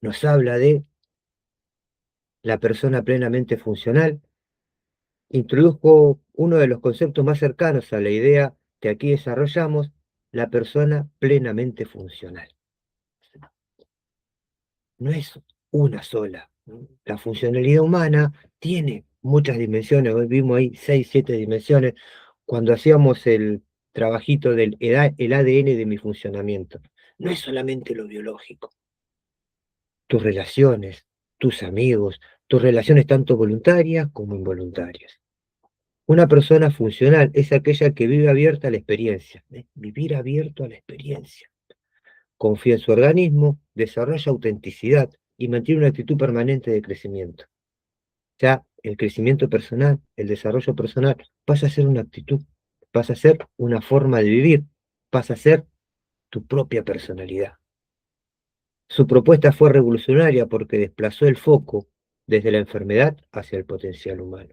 nos habla de la persona plenamente funcional. Introdujo uno de los conceptos más cercanos a la idea que aquí desarrollamos, la persona plenamente funcional. No es una sola, ¿no? La funcionalidad humana tiene muchas dimensiones, hoy vimos ahí 6, 7 dimensiones, cuando hacíamos el trabajito del el ADN de mi funcionamiento. No es solamente lo biológico, tus relaciones, tus amigos, tus relaciones tanto voluntarias como involuntarias. Una persona funcional es aquella que vive abierta a la experiencia, ¿eh? Vivir abierto a la experiencia. Confía en su organismo, desarrolla autenticidad y mantiene una actitud permanente de crecimiento. Ya el crecimiento personal, el desarrollo personal, pasa a ser una actitud, pasa a ser una forma de vivir, pasa a ser tu propia personalidad. Su propuesta fue revolucionaria porque desplazó el foco desde la enfermedad hacia el potencial humano.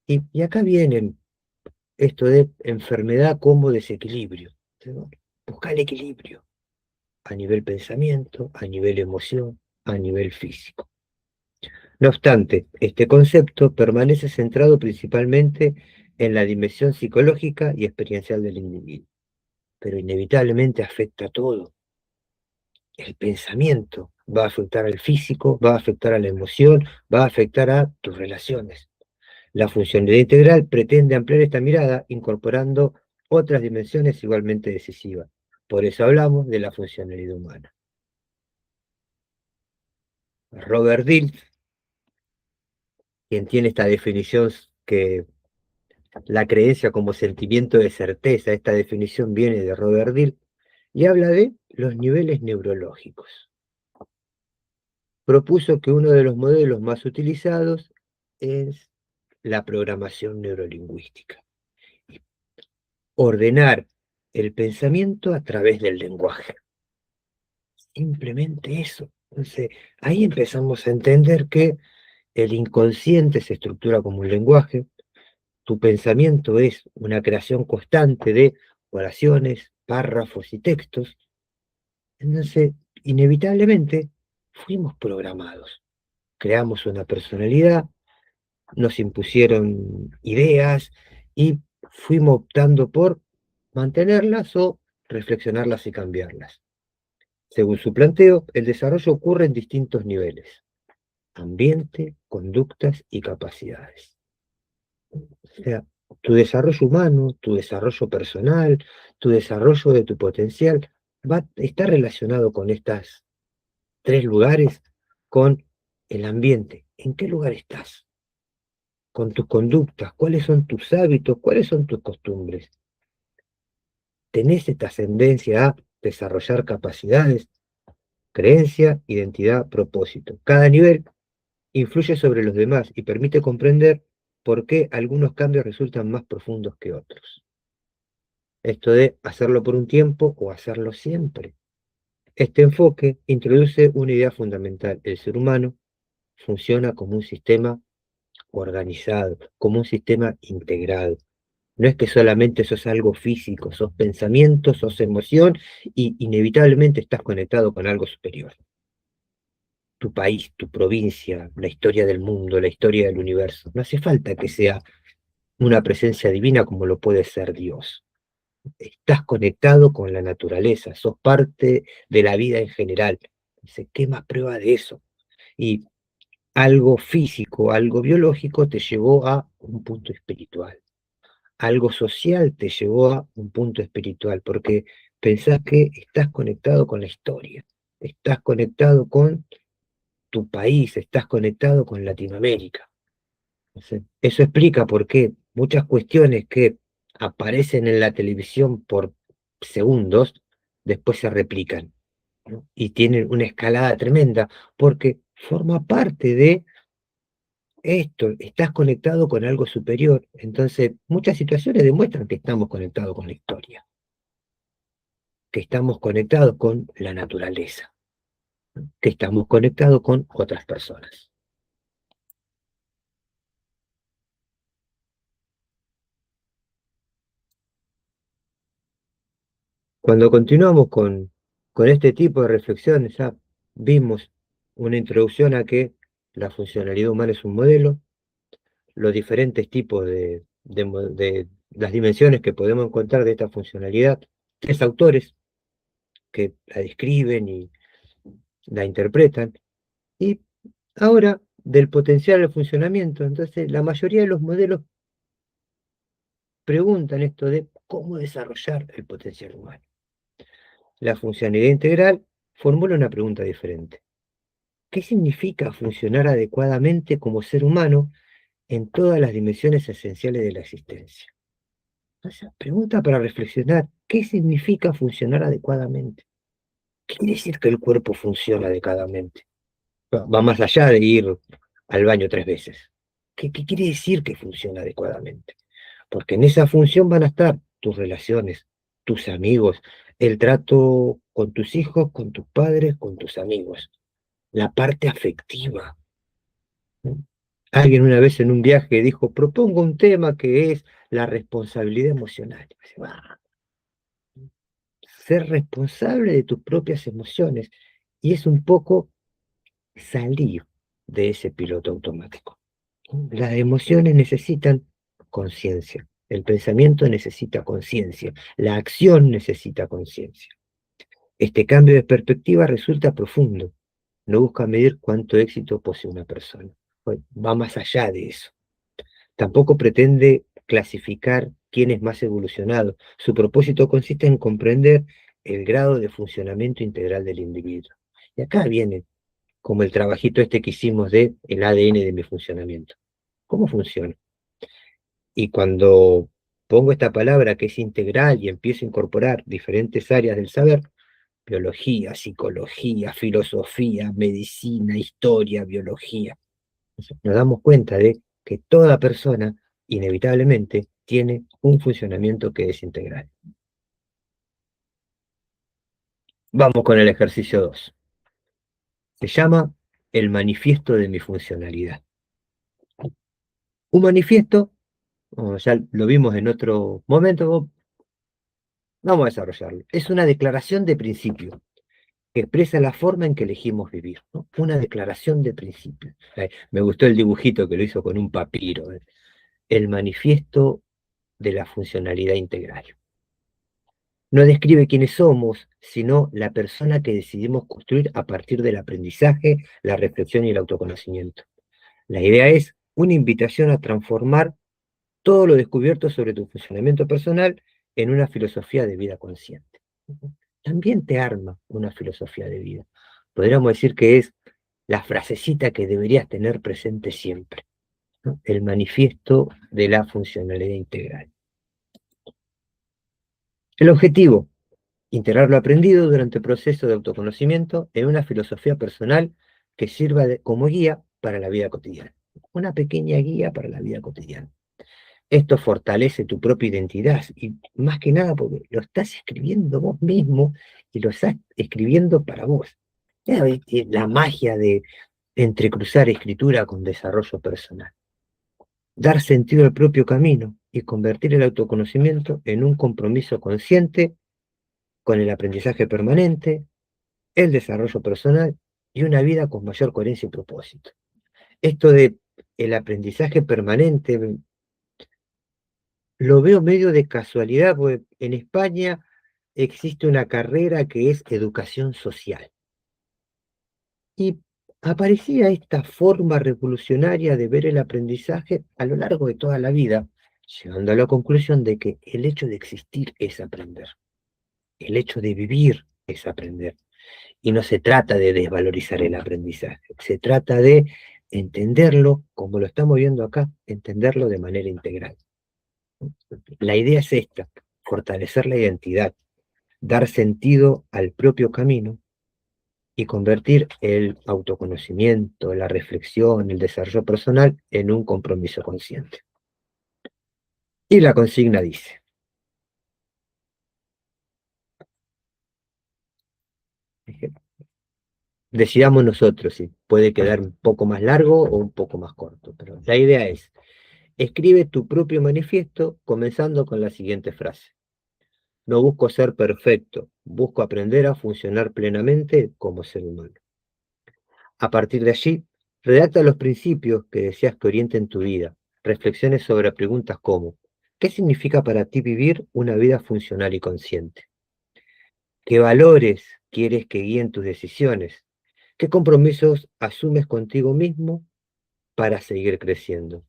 Y acá vienen esto de enfermedad como desequilibrio, ¿no? Buscar el equilibrio a nivel pensamiento, a nivel emoción, a nivel físico. No obstante, este concepto permanece centrado principalmente en la dimensión psicológica y experiencial del individuo, pero inevitablemente afecta a todo. El pensamiento va a afectar al físico, va a afectar a la emoción, va a afectar a tus relaciones. La funcionalidad integral pretende ampliar esta mirada incorporando otras dimensiones igualmente decisivas. Por eso hablamos de la funcionalidad humana. Robert Dilts, quien tiene esta definición que la creencia como sentimiento de certeza, esta definición viene de Robert Dilts, y habla de los niveles neurológicos. Propuso que uno de los modelos más utilizados es la programación neurolingüística. Ordenar el pensamiento a través del lenguaje. Simplemente eso. Entonces, ahí empezamos a entender que el inconsciente se estructura como un lenguaje, tu pensamiento es una creación constante de oraciones, párrafos y textos. Entonces, inevitablemente, fuimos programados. Creamos una personalidad, nos impusieron ideas y fuimos optando por mantenerlas o reflexionarlas y cambiarlas. Según su planteo, el desarrollo ocurre en distintos niveles. ambiente, conductas y capacidades. O sea, tu desarrollo humano, tu desarrollo personal, tu desarrollo de tu potencial, está relacionado con estos tres lugares, con el ambiente. ¿En qué lugar estás? Con tus conductas, cuáles son tus hábitos, cuáles son tus costumbres. ¿Tenés esta tendencia a desarrollar capacidades, creencia, identidad, propósito? Cada nivel influye sobre los demás y permite comprender por qué algunos cambios resultan más profundos que otros. Esto de hacerlo por un tiempo o hacerlo siempre. Este enfoque introduce una idea fundamental. El ser humano funciona como un sistema organizado, como un sistema integrado. No es que solamente sos algo físico, sos pensamiento, sos emoción y inevitablemente estás conectado con algo superior. Tu país, tu provincia, la historia del mundo, la historia del universo. No hace falta que sea una presencia divina como lo puede ser Dios. Estás conectado con la naturaleza, sos parte de la vida en general. Dice, ¿qué más prueba de eso? Y algo físico, algo biológico te llevó a un punto espiritual. Algo social te llevó a un punto espiritual, porque pensás que estás conectado con la historia, estás conectado con tu país, estás conectado con Latinoamérica. Eso explica por qué muchas cuestiones que aparecen en la televisión por segundos, después se replican, ¿no? Y tienen una escalada tremenda, porque forma parte de esto, estás conectado con algo superior. Entonces, muchas situaciones demuestran que estamos conectados con la historia, que estamos conectados con la naturaleza, que estamos conectados con otras personas. Cuando continuamos con este tipo de reflexiones, ya vimos una introducción a que la funcionalidad humana es un modelo, los diferentes tipos de las dimensiones que podemos encontrar de esta funcionalidad, tres autores que la describen y la interpretan, y ahora del potencial al funcionamiento. Entonces, la mayoría de los modelos preguntan esto de cómo desarrollar el potencial humano. La funcionalidad integral formula una pregunta diferente. ¿Qué significa funcionar adecuadamente como ser humano en todas las dimensiones esenciales de la existencia? O sea, pregunta para reflexionar, ¿qué significa funcionar adecuadamente? ¿Qué quiere decir que el cuerpo funciona adecuadamente? Va más allá de ir al baño 3 veces. ¿Qué quiere decir que funciona adecuadamente? Porque en esa función van a estar tus relaciones, tus amigos, el trato con tus hijos, con tus padres, con tus amigos, la parte afectiva, ¿no? Alguien una vez en un viaje dijo, propongo un tema que es la responsabilidad emocional. Dice, "Ah, ser responsable de tus propias emociones". Y es un poco salir de ese piloto automático. Las emociones necesitan conciencia, el pensamiento necesita conciencia, la acción necesita conciencia. Este cambio de perspectiva resulta profundo, no busca medir cuánto éxito posee una persona, va más allá de eso. Tampoco pretende clasificar quién es más evolucionado, su propósito consiste en comprender el grado de funcionamiento integral del individuo. Y acá viene como el trabajito este que hicimos de el ADN de mi funcionamiento. ¿Cómo funciona? Y cuando pongo esta palabra que es integral y empiezo a incorporar diferentes áreas del saber, biología, psicología, filosofía, medicina, historia, biología, nos damos cuenta de que toda persona inevitablemente tiene un funcionamiento que es integral. Vamos con el ejercicio 2. Se llama el manifiesto de mi funcionalidad. Un manifiesto, como ya lo vimos en otro momento, vamos a desarrollarlo. Es una declaración de principio que expresa la forma en que elegimos vivir, ¿no? Una declaración de principio. Me gustó el dibujito que lo hizo con un papiro. El manifiesto de la funcionalidad integral. No describe quiénes somos, sino la persona que decidimos construir a partir del aprendizaje, la reflexión y el autoconocimiento. La idea es una invitación a transformar todo lo descubierto sobre tu funcionamiento personal en una filosofía de vida consciente. También te arma una filosofía de vida. Podríamos decir que es la frasecita que deberías tener presente siempre, ¿no? El manifiesto de la funcionalidad integral. El objetivo, integrar lo aprendido durante el proceso de autoconocimiento en una filosofía personal que sirva como guía para la vida cotidiana. Una pequeña guía para la vida cotidiana. Esto fortalece tu propia identidad y más que nada porque lo estás escribiendo vos mismo y lo estás escribiendo para vos. La magia de entrecruzar escritura con desarrollo personal. Dar sentido al propio camino y convertir el autoconocimiento en un compromiso consciente con el aprendizaje permanente, el desarrollo personal y una vida con mayor coherencia y propósito. Esto de el aprendizaje permanente lo veo medio de casualidad, porque en España existe una carrera que es educación social. Y aparecía esta forma revolucionaria de ver el aprendizaje a lo largo de toda la vida, llegando a la conclusión de que el hecho de existir es aprender, el hecho de vivir es aprender. Y no se trata de desvalorizar el aprendizaje, se trata de entenderlo como lo estamos viendo acá, entenderlo de manera integral. La idea es esta, fortalecer la identidad, dar sentido al propio camino y convertir el autoconocimiento, la reflexión, el desarrollo personal en un compromiso consciente. Y la consigna dice, decidamos nosotros si puede quedar un poco más largo o un poco más corto, pero la idea es, escribe tu propio manifiesto comenzando con la siguiente frase. No busco ser perfecto, busco aprender a funcionar plenamente como ser humano. A partir de allí, redacta los principios que deseas que orienten tu vida. Reflexiones sobre preguntas como, ¿qué significa para ti vivir una vida funcional y consciente? ¿Qué valores quieres que guíen tus decisiones? ¿Qué compromisos asumes contigo mismo para seguir creciendo?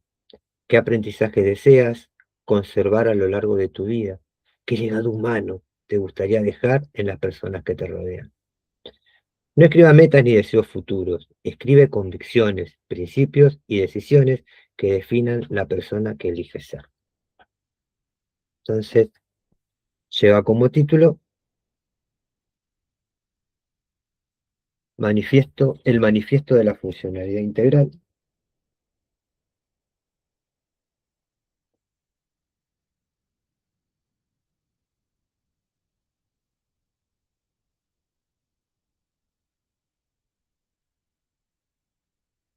¿Qué aprendizaje deseas conservar a lo largo de tu vida? ¿Qué legado humano te gustaría dejar en las personas que te rodean? No escriba metas ni deseos futuros, escribe convicciones, principios y decisiones que definan la persona que elige ser. Entonces, lleva como título el manifiesto de la funcionalidad integral.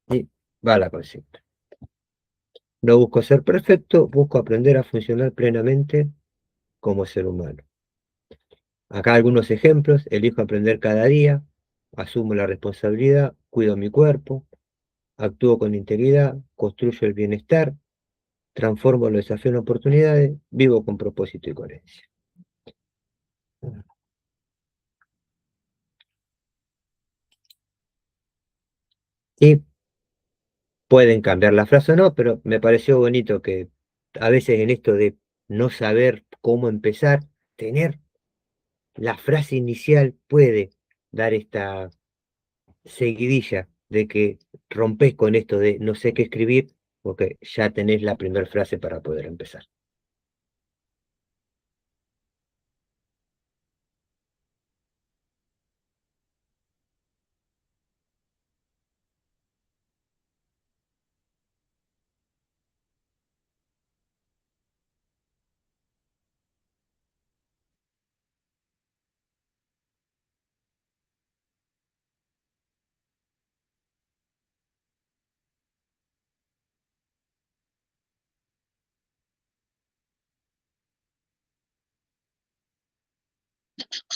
Y va la consigna. No busco ser perfecto, busco aprender a funcionar plenamente como ser humano. Acá algunos ejemplos, elijo aprender cada día, asumo la responsabilidad, cuido mi cuerpo, actúo con integridad, construyo el bienestar, transformo los desafíos en oportunidades, vivo con propósito y coherencia. Y pueden cambiar la frase o no, pero me pareció bonito que a veces en esto de no saber cómo empezar, tener la frase inicial puede dar esta seguidilla de que rompes con esto de no sé qué escribir, porque ya tenés la primera frase para poder empezar.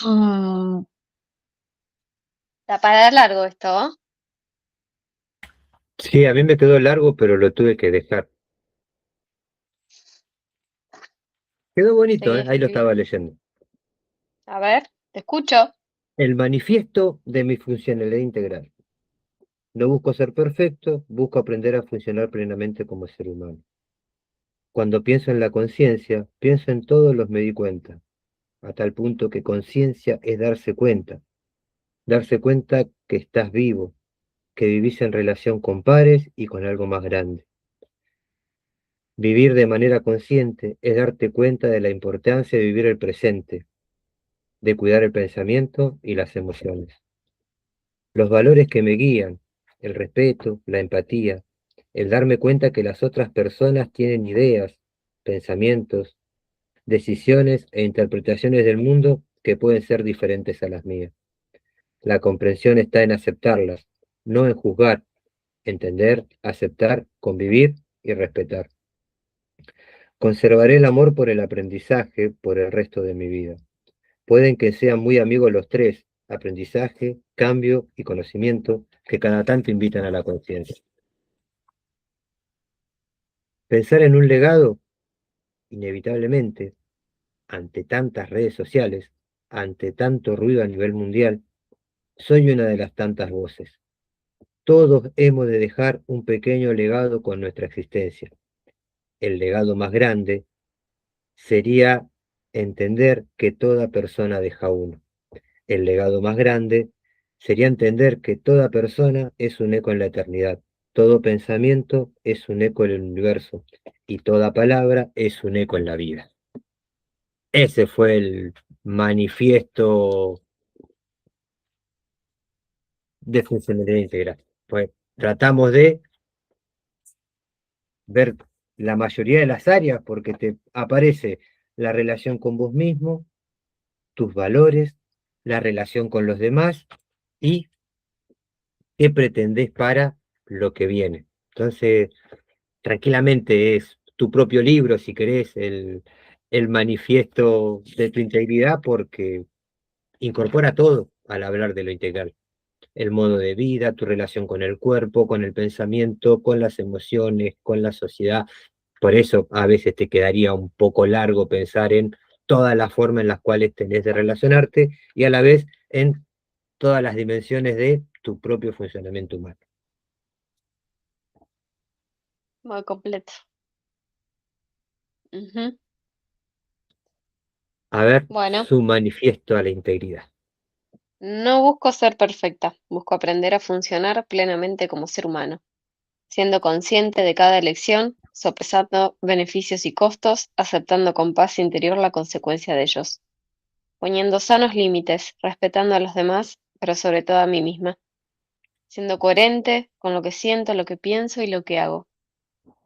Mm, Está para largo esto. Sí, a mí me quedó largo, pero lo tuve que dejar. Quedó bonito, Seguí ¿eh? Ahí lo estaba escribiendo. leyendo. A ver, te escucho. El manifiesto de mi funcionalidad integral. No busco ser perfecto, busco aprender a funcionar plenamente como ser humano. Cuando pienso en la conciencia, pienso en todos los me di cuenta, a tal punto que conciencia es darse cuenta que estás vivo, que vivís en relación con pares y con algo más grande. Vivir de manera consciente es darte cuenta de la importancia de vivir el presente, de cuidar el pensamiento y las emociones. Los valores que me guían, el respeto, la empatía, el darme cuenta que las otras personas tienen ideas, pensamientos, decisiones e interpretaciones del mundo que pueden ser diferentes a las mías. La comprensión está en aceptarlas, no en juzgar, entender, aceptar, convivir y respetar. Conservaré el amor por el aprendizaje por el resto de mi vida. Pueden que sean muy amigos los tres, aprendizaje, cambio y conocimiento, que cada tanto invitan a la conciencia. Pensar en un legado, inevitablemente, ante tantas redes sociales, ante tanto ruido a nivel mundial, soy una de las tantas voces. Todos hemos de dejar un pequeño legado con nuestra existencia. El legado más grande sería entender que toda persona deja uno. El legado más grande sería entender que toda persona es un eco en la eternidad, todo pensamiento es un eco en el universo y toda palabra es un eco en la vida. Ese fue el manifiesto de funcionalidad integral. Pues tratamos de ver la mayoría de las áreas porque te aparece la relación con vos mismo, tus valores, la relación con los demás y qué pretendés para lo que viene. Entonces, tranquilamente es tu propio libro, si querés, el manifiesto de tu integridad, porque incorpora todo al hablar de lo integral. El modo de vida, tu relación con el cuerpo, con el pensamiento, con las emociones, con la sociedad. Por eso a veces te quedaría un poco largo pensar en todas las formas en las cuales tenés de relacionarte y a la vez en todas las dimensiones de tu propio funcionamiento humano. Muy completo. Ujú. A ver, Bueno, su manifiesto a la integridad. no busco ser perfecta, busco aprender a funcionar plenamente como ser humano, siendo consciente de cada elección, sopesando beneficios y costos, aceptando con paz interior la consecuencia de ellos, poniendo sanos límites, respetando a los demás, pero sobre todo a mí misma, siendo coherente con lo que siento, lo que pienso y lo que hago,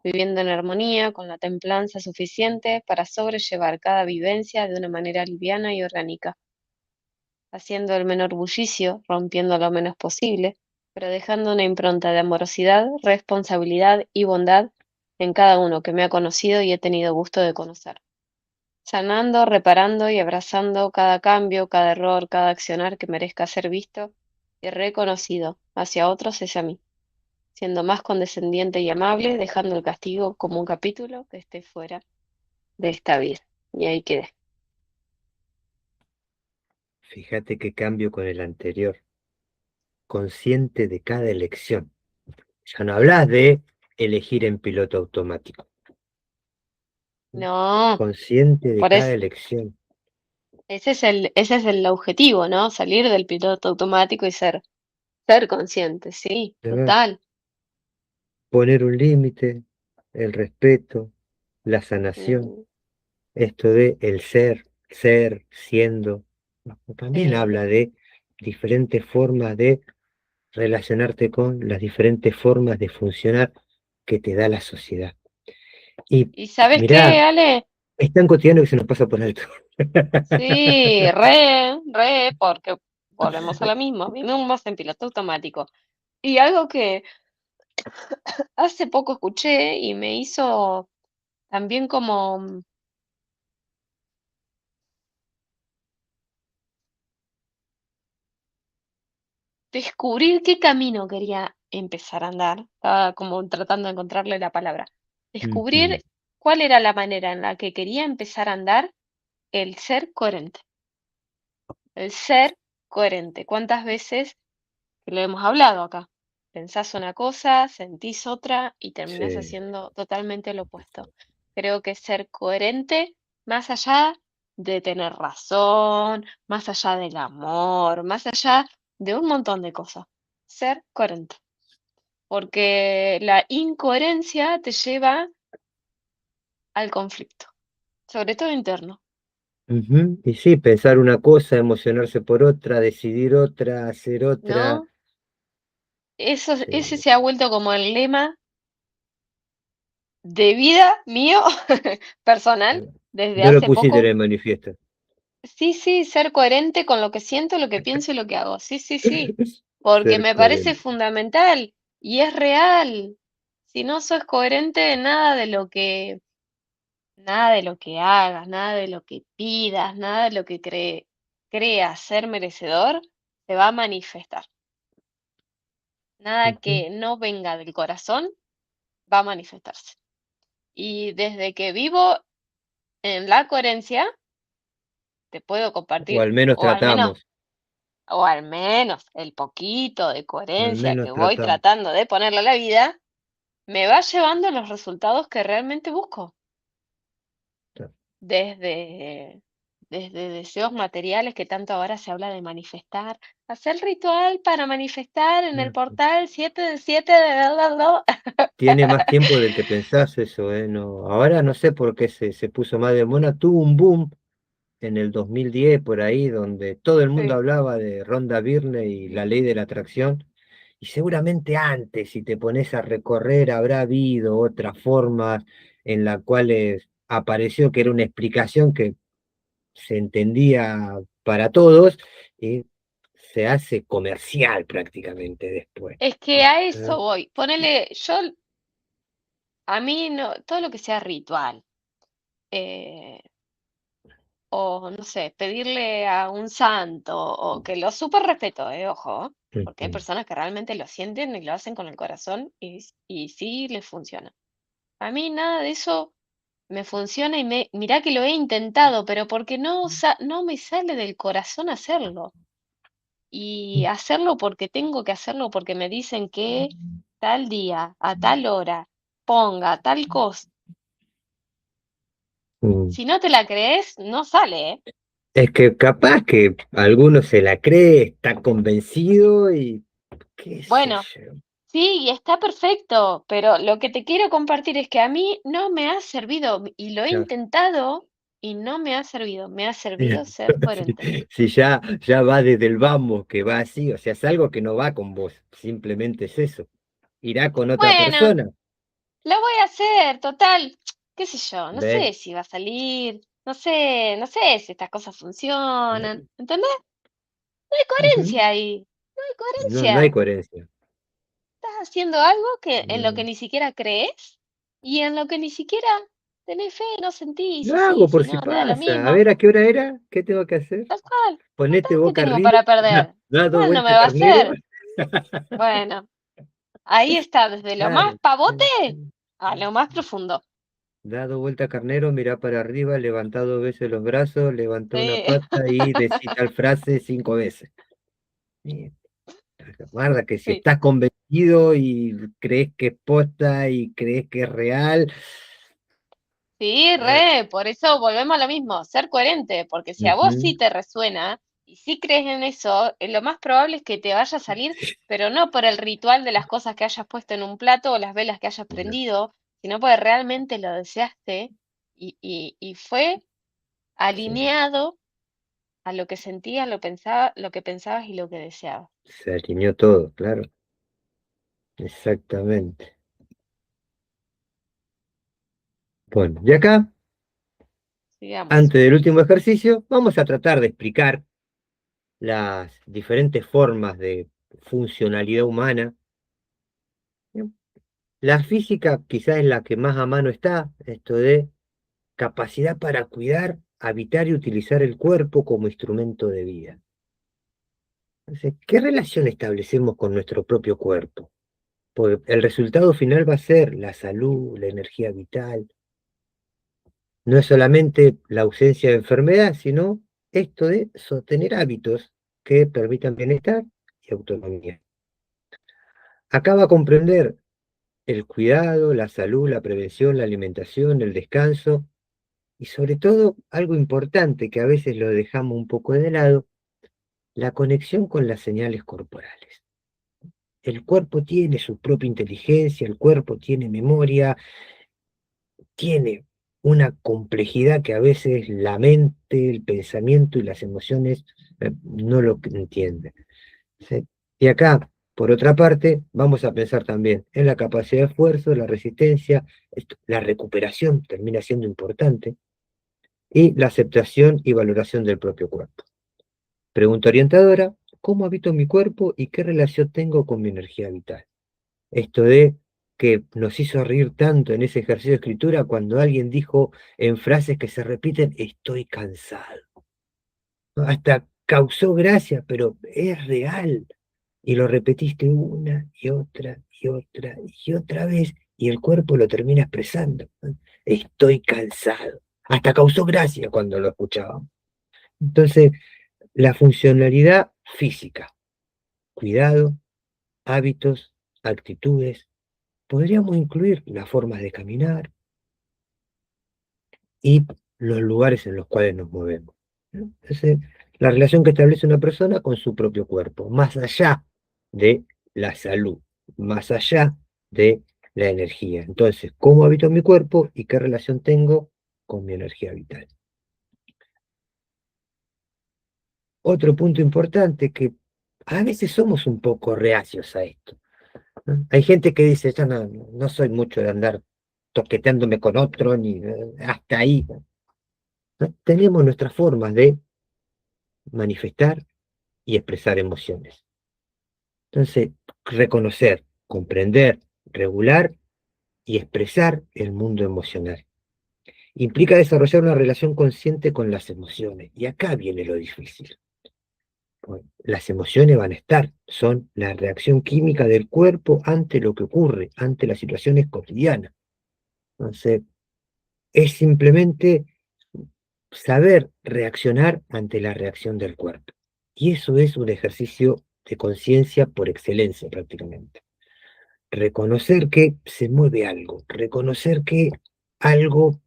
viviendo en armonía con la templanza suficiente para sobrellevar cada vivencia de una manera liviana y orgánica, haciendo el menor bullicio, rompiendo lo menos posible, pero dejando una impronta de amorosidad, responsabilidad y bondad en cada uno que me ha conocido y he tenido gusto de conocer. Sanando, reparando y abrazando cada cambio, cada error, cada accionar que merezca ser visto y reconocido hacia otros es a mí, siendo más condescendiente y amable, dejando el castigo como un capítulo que esté fuera de esta vida. Y ahí quedé. Fíjate qué cambio con el anterior. Consciente de cada elección. Ya no hablas de elegir en piloto automático. No, Consciente de por cada eso. elección. Ese es el objetivo, ¿no? Salir del piloto automático y ser consciente, sí, A ver, total. poner un límite, el respeto, la sanación, Ujú. esto de el ser, siendo. También Eh, habla de diferentes formas de relacionarte con las diferentes formas de funcionar que te da la sociedad. Y ¿Y sabes qué, mirá, Ale? es tan cotidiano que se nos pasa por alto. Sí, re, porque volvemos a lo mismo, vivimos en piloto automático. Y algo que hace poco escuché y me hizo también como descubrir qué camino quería empezar a andar. Estaba como tratando de encontrarle la palabra. Ujú. Descubrir cuál era la manera en la que quería empezar a andar el ser coherente. El ser coherente. ¿Cuántas veces que lo hemos hablado acá? Pensás una cosa, sentís otra y terminás Sí. haciendo totalmente lo opuesto. Creo que ser coherente, más allá de tener razón, más allá del amor, más allá de un montón de cosas, ser coherente. Porque la incoherencia te lleva al conflicto, sobre todo interno, Ujú. Y sí, pensar una cosa, emocionarse por otra, decidir otra, hacer otra. ¿no? Ese Sí. se ha vuelto como el lema de vida mío, personal, desde Ya lo hace pusiste en poco. el manifiesto. Sí, sí, ser coherente con lo que siento, lo que pienso y lo que hago. Sí, sí, sí, porque Ser me parece coherente. fundamental y es real. Si no sos coherente, nada de lo que hagas, nada de lo que pidas, nada de lo que creas ser merecedor, se va a manifestar. Nada Ujú. que no venga del corazón va a manifestarse. Y desde que vivo en la coherencia, te puedo O compartir, al menos tratamos. o al menos el poquito de Al coherencia menos que voy tratamos. tratando de ponerle a la vida, me va llevando a los resultados que realmente busco. Desde, desde deseos materiales que tanto ahora se habla de manifestar, hacer ritual para manifestar en el portal 7 de 7 de bla, bla, bla. Tiene más tiempo del que pensás eso, ¿eh? No, ahora no sé por qué se puso más de moda. Tuvo un boom en el 2010 por ahí, donde todo el mundo Sí. hablaba de Rhonda Byrne y la ley de la atracción. Y seguramente antes, si te pones a recorrer, habrá habido otras formas en las cuales apareció que era una explicación que se entendía para todos y se hace comercial prácticamente después. Es que a ¿No? eso voy. Ponele, a mí no, todo lo que sea ritual, eh, o no sé, pedirle a un santo, o que lo súper respeto, ojo, porque hay Ujú. personas que realmente lo sienten y lo hacen con el corazón y sí les funciona. A mí nada de eso me funciona y mirá que lo he intentado, pero porque no me sale del corazón hacerlo. Y hacerlo porque tengo que hacerlo, porque me dicen que tal día, a tal hora, ponga tal cosa. Mm. Si no te la crees, no sale, ¿eh? Es que capaz que alguno se la cree, está convencido y qué sé Bueno, yo. sí, y está perfecto, pero lo que te quiero compartir es que a mí no me ha servido y lo he Ya, intentado y no me ha servido. Me ha servido ser coherente. si ya va desde el vamos, que va así, o sea, es algo que no va con vos, simplemente es eso. Irá con otra Bueno, persona, lo voy a hacer, total, qué sé yo, no ¿ves? sé si va a salir, no sé si estas cosas funcionan, ¿entendés? No hay Ujú. coherencia ahí, no hay No hay coherencia. coherencia. Estás haciendo algo en lo que No. ni siquiera crees y en lo que ni siquiera tenés fe, no sentís, Lo si sí, hago si por si no, te da lo pasa. A mismo. ver, ¿a qué hora era? ¿Qué tengo que hacer? Tal cual, Ponete total, ¿qué boca tengo arriba, para perder? dado Mal no me vuelta va a carnero. hacer. Bueno, ahí está, desde lo más Claro, pavote sí, sí. a lo más profundo. Dado vuelta carnero, mirá para arriba, levantá 2 veces los brazos, levantá una Sí, pata y decí tal frase 5 veces. Y, guarda que si sí. estás convencido y crees que es posta y crees que es real, Sí, eh, por eso volvemos a lo mismo, ser coherente, porque si a vos ujú, sí te resuena y sí crees en eso, lo más probable es que te vaya a salir, pero no por el ritual de las cosas que hayas puesto en un plato o las velas que hayas prendido, sino porque realmente lo deseaste y fue sí, alineado a lo que sentías, lo que pensabas y lo que deseabas. se alineó todo, claro, exactamente. Bueno, y acá, Digamos, antes del último ejercicio, vamos a tratar de explicar las diferentes formas de funcionalidad humana. ¿No? La física quizás es la que más a mano está, esto de capacidad para cuidar, habitar y utilizar el cuerpo como instrumento de vida. Entonces, ¿qué relación establecemos con nuestro propio cuerpo? Porque el resultado final va a ser la salud, la energía vital. No es solamente la ausencia de enfermedad, sino Esto de sostener hábitos que permitan bienestar y autonomía. Acá va a comprender el cuidado, la salud, la prevención, la alimentación, el descanso y sobre todo algo importante que a veces lo dejamos un poco de lado, la conexión con las señales corporales. El cuerpo tiene su propia inteligencia, el cuerpo tiene memoria, tiene una complejidad que a veces la mente, el pensamiento y las emociones no lo entienden. ¿Sí? Y acá, por otra parte, vamos a pensar también en la capacidad de esfuerzo, la resistencia, la recuperación termina siendo importante, y la aceptación y valoración del propio cuerpo. Pregunta orientadora: ¿cómo habito mi cuerpo y qué relación tengo con mi energía vital? Esto de que nos hizo reír tanto en ese ejercicio de escritura cuando alguien dijo en frases que se repiten: estoy cansado. Hasta causó gracia, pero es real. Y lo repetiste una y otra y otra y otra vez, y el cuerpo lo termina expresando. Estoy cansado. Hasta causó gracia cuando lo escuchábamos. Entonces, la funcionalidad física, cuidado, hábitos, actitudes, podríamos incluir las formas de caminar y los lugares en los cuales nos movemos, ¿no? Entonces, la relación que establece una persona con su propio cuerpo, más allá de la salud, más allá de la energía. Entonces, ¿cómo habito mi cuerpo y qué relación tengo con mi energía vital? Otro punto importante, que a veces somos un poco reacios a esto, ¿no? Hay gente que dice: yo no soy mucho de andar toqueteándome con otro, ni hasta ahí, ¿no? Tenemos nuestras formas de manifestar y expresar emociones. Entonces, reconocer, comprender, regular y expresar el mundo emocional implica desarrollar una relación consciente con las emociones. Y acá viene lo difícil. Bueno, las emociones van a estar, son la reacción química del cuerpo ante lo que ocurre, ante las situaciones cotidianas. Entonces, es simplemente saber reaccionar ante la reacción del cuerpo. Y eso es un ejercicio de conciencia por excelencia prácticamente. Reconocer que se mueve algo, reconocer que algo,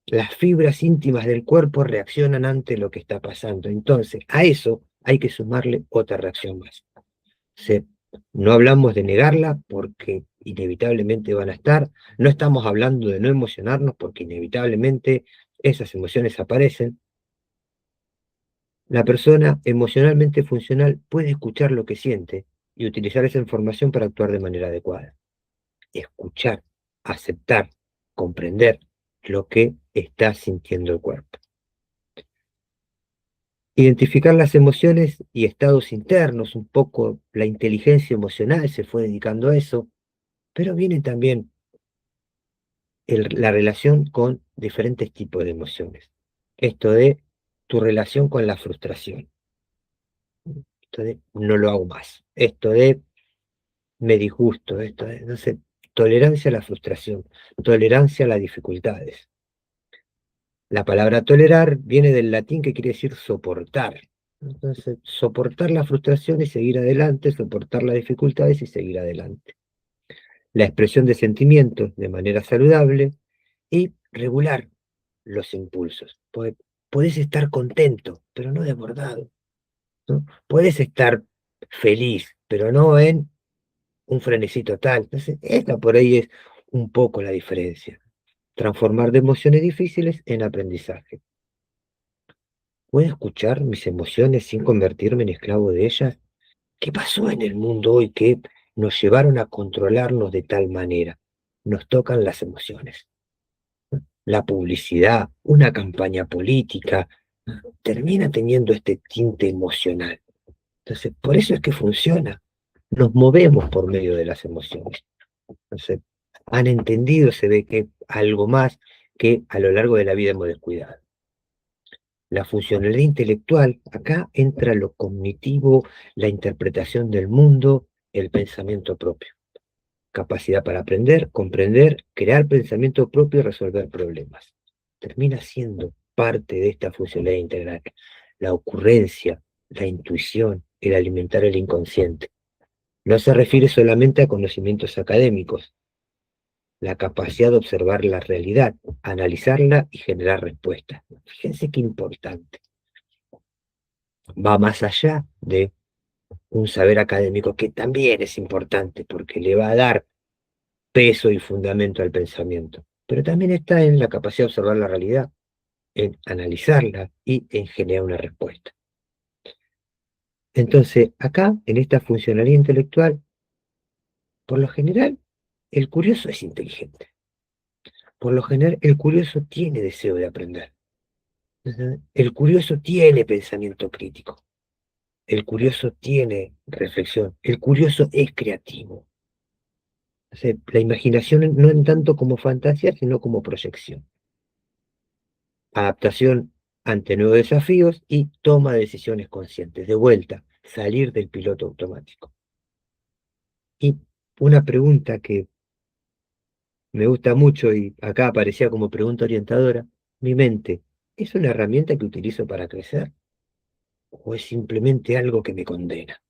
las fibras íntimas del cuerpo reaccionan ante lo que está pasando. Entonces, a eso hay que sumarle otra reacción más. Se- no hablamos de negarla porque inevitablemente van a estar, no estamos hablando de no emocionarnos porque inevitablemente esas emociones aparecen. La persona emocionalmente funcional puede escuchar lo que siente y utilizar esa información para actuar de manera adecuada. Escuchar, aceptar, comprender lo que está sintiendo el cuerpo. Identificar las emociones y estados internos, un poco la inteligencia emocional se fue dedicando a eso, pero viene también la relación con diferentes tipos de emociones. Esto de tu relación con la frustración. Esto de no lo hago más. Esto de me disgusto. Esto de, no sé, tolerancia a la frustración, tolerancia a las dificultades. La palabra tolerar viene del latín que quiere decir soportar. Entonces, soportar la frustración y seguir adelante, soportar las dificultades y seguir adelante. La expresión de sentimientos de manera saludable y regular los impulsos. Podés estar contento, pero no desbordado, ¿no? Podés estar feliz, pero no en un frenesí total. Entonces, esta por ahí es un poco la diferencia. Transformar de emociones difíciles en aprendizaje. ¿Puedo escuchar mis emociones sin convertirme en esclavo de ellas? ¿Qué pasó en el mundo hoy que nos llevaron a controlarnos de tal manera? Nos tocan las emociones. La publicidad, una campaña política, termina teniendo este tinte emocional. Entonces, por eso es que funciona. Nos movemos por medio de las emociones. Entonces, han entendido, se ve, que algo más que a lo largo de la vida hemos descuidado. La funcionalidad intelectual, acá entra lo cognitivo, la interpretación del mundo, el pensamiento propio. Capacidad para aprender, comprender, crear pensamiento propio y resolver problemas. Termina siendo parte de esta funcionalidad integral. La ocurrencia, la intuición, el alimentar el inconsciente. No se refiere solamente a conocimientos académicos, la capacidad de observar la realidad, analizarla y generar respuestas. Fíjense qué importante. Va más allá de un saber académico que también es importante porque le va a dar peso y fundamento al pensamiento, pero también está en la capacidad de observar la realidad, en analizarla y en generar una respuesta. Entonces, acá, en esta funcionalidad intelectual, por lo general, el curioso es inteligente. Por lo general, el curioso tiene deseo de aprender. El curioso tiene pensamiento crítico. El curioso tiene reflexión. El curioso es creativo. O sea, la imaginación no en tanto como fantasía, sino como proyección. Adaptación ante nuevos desafíos y toma de decisiones conscientes. De vuelta, salir del piloto automático. Y una pregunta que me gusta mucho y acá aparecía como pregunta orientadora, ¿mi mente es una herramienta que utilizo para crecer o es simplemente algo que me condena?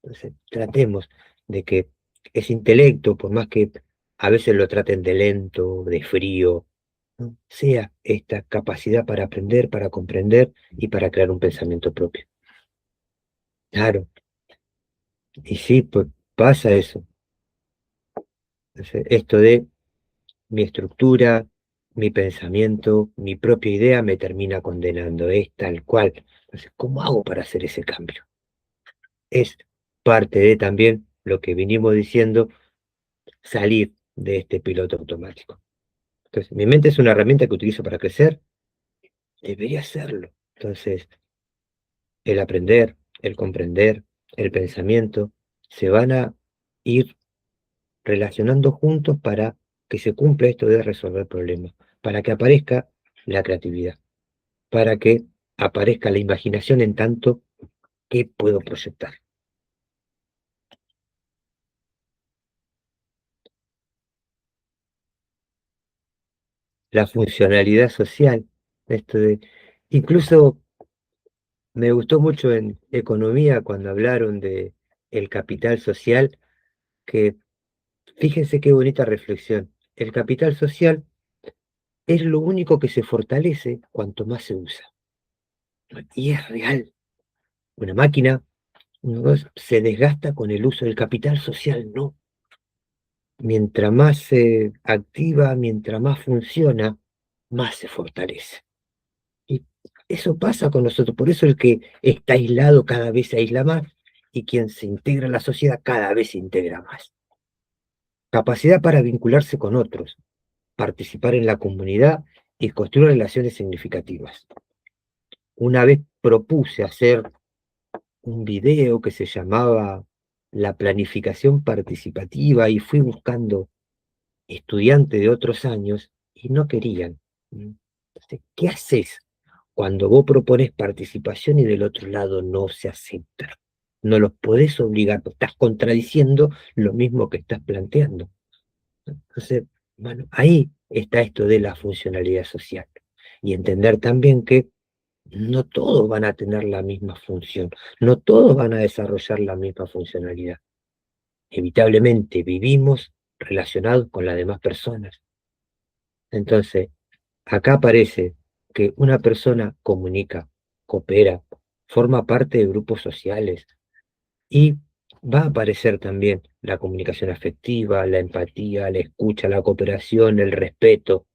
Entonces, tratemos de que ese intelecto, por más que a veces lo traten de lento, de frío, ¿no? Sea esta capacidad para aprender, para comprender y para crear un pensamiento propio. Claro, y sí, pues pasa eso. Entonces, esto de mi estructura, mi pensamiento, mi propia idea me termina condenando, es tal cual. Entonces, ¿cómo hago para hacer ese cambio? Es parte de también lo que vinimos diciendo, salir de este piloto automático. Entonces, mi mente es una herramienta que utilizo para crecer, debería hacerlo. Entonces, el aprender, el comprender, el pensamiento, se van a ir relacionando juntos para que se cumpla esto de resolver problemas, para que aparezca la creatividad, para que aparezca la imaginación en tanto que puedo proyectar. La funcionalidad social, esto de, incluso me gustó mucho en economía cuando hablaron de el capital social, que fíjense qué bonita reflexión. El capital social es lo único que se fortalece cuanto más se usa. Y es real. Una máquina se desgasta con el uso del capital social, no. Mientras más se activa, mientras más funciona, más se fortalece. Y eso pasa con nosotros. Por eso el que está aislado cada vez se aísla más y quien se integra a la sociedad cada vez se integra más. Capacidad para vincularse con otros, participar en la comunidad y construir relaciones significativas. Una vez propuse hacer un video que se llamaba La planificación participativa y fui buscando estudiantes de otros años y no querían. Entonces, ¿qué haces cuando vos propones participación y del otro lado no se acepta? No los podés obligar, estás contradiciendo lo mismo que estás planteando. Entonces, bueno, ahí está esto de la funcionalidad social. Y entender también que no todos van a tener la misma función, no todos van a desarrollar la misma funcionalidad. Inevitablemente vivimos relacionados con las demás personas. Entonces, acá aparece que una persona comunica, coopera, forma parte de grupos sociales y va a aparecer también la comunicación afectiva, la empatía, la escucha, la cooperación, el respeto.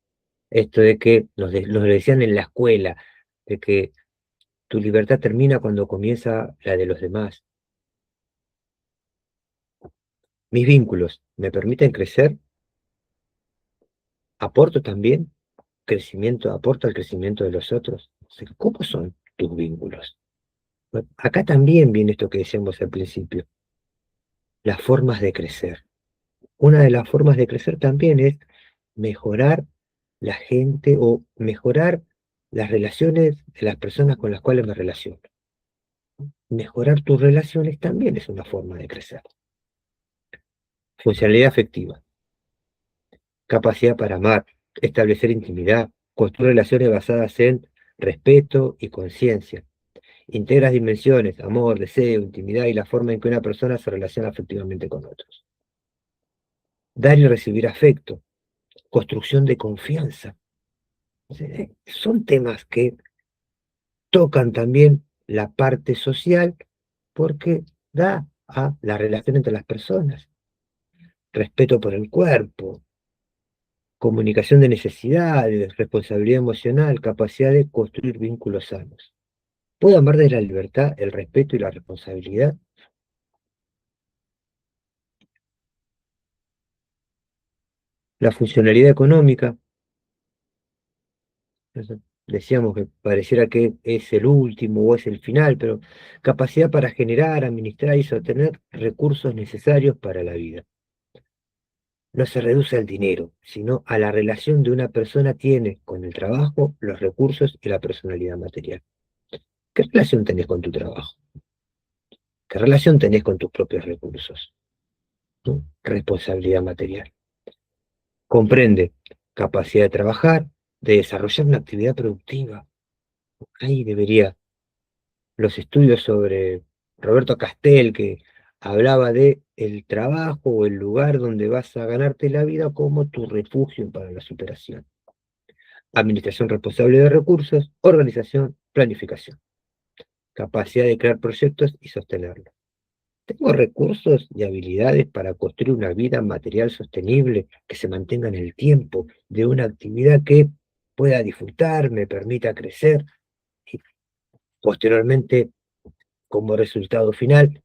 Esto de que nos decían en la escuela, de que tu libertad termina cuando comienza la de los demás. Mis vínculos me permiten crecer, aporto también crecimiento, aporto al crecimiento de los otros. O sea, ¿cómo son tus vínculos? Bueno, acá también viene esto que decíamos al principio, las formas de crecer. Una de las formas de crecer también es mejorar la gente o mejorar las relaciones de las personas con las cuales me relaciono. Mejorar tus relaciones también es una forma de crecer. Funcionalidad afectiva, capacidad para amar, establecer intimidad, construir relaciones basadas en respeto y conciencia. Integra dimensiones, amor, deseo, intimidad y la forma en que una persona se relaciona afectivamente con otros. Dar y recibir afecto, construcción de confianza. Son temas que tocan también la parte social porque da a la relación entre las personas. Respeto por el cuerpo, comunicación de necesidades, responsabilidad emocional, capacidad de construir vínculos sanos. ¿Puedo amar de la libertad, el respeto y la responsabilidad? La funcionalidad económica, eso, decíamos que pareciera que es el último o es el final, pero capacidad para generar, administrar y sostener recursos necesarios para la vida. No se reduce al dinero, sino a la relación de una persona tiene con el trabajo, los recursos y la personalidad material. ¿Qué relación tenés con tu trabajo? ¿Qué relación tenés con tus propios recursos? ¿No? Responsabilidad material. Comprende capacidad de trabajar, de desarrollar una actividad productiva. Ahí debería. Los estudios sobre Roberto Castel, que hablaba de el trabajo o el lugar donde vas a ganarte la vida como tu refugio para la superación. Administración responsable de recursos, organización, planificación. Capacidad de crear proyectos y sostenerlos. Tengo recursos y habilidades para construir una vida material sostenible que se mantenga en el tiempo, de una actividad que pueda disfrutar, me permita crecer y posteriormente, como resultado final,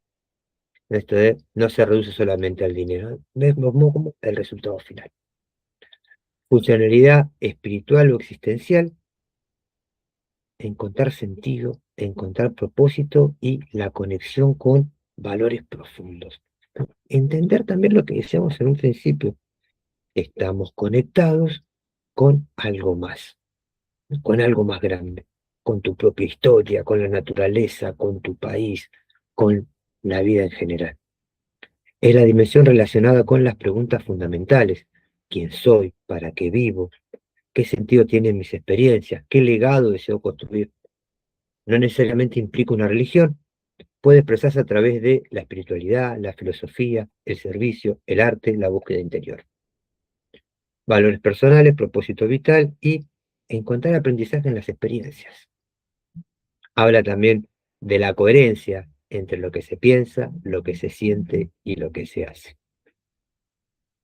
esto no se reduce solamente al dinero, vemos como el resultado final. Funcionalidad espiritual o existencial, encontrar sentido, encontrar propósito y la conexión con valores profundos. Entender también lo que decíamos en un principio, estamos conectados con algo más grande, con tu propia historia, con la naturaleza, con tu país, con la vida en general. Es la dimensión relacionada con las preguntas fundamentales. ¿Quién soy? ¿Para qué vivo? ¿Qué sentido tienen mis experiencias? ¿Qué legado deseo construir? No necesariamente implica una religión, puede expresarse a través de la espiritualidad, la filosofía, el servicio, el arte, la búsqueda interior. Valores personales, propósito vital y encontrar aprendizaje en las experiencias. Habla también de la coherencia entre lo que se piensa, lo que se siente y lo que se hace.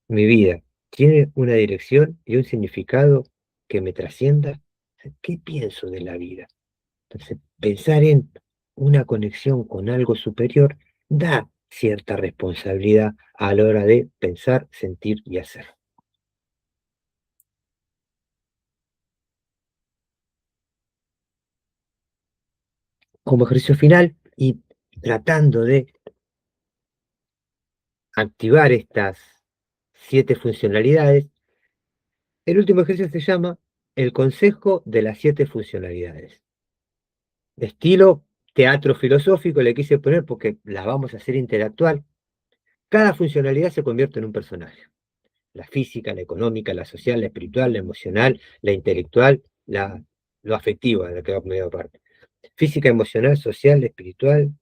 Mi vida tiene una dirección y un significado que me trascienda. ¿Qué pienso de la vida? Entonces, pensar en una conexión con algo superior da cierta responsabilidad a la hora de pensar, sentir y hacer. Como ejercicio final y tratando de activar estas 7 funcionalidades, el último ejercicio se llama el consejo de las 7 funcionalidades. Estilo teatro filosófico le quise poner porque la vamos a hacer interactual. Cada funcionalidad se convierte en un personaje. La física, la económica, la social, la espiritual, la emocional, la intelectual, lo afectiva, la que va medio aparte. Física, emocional, social, espiritual,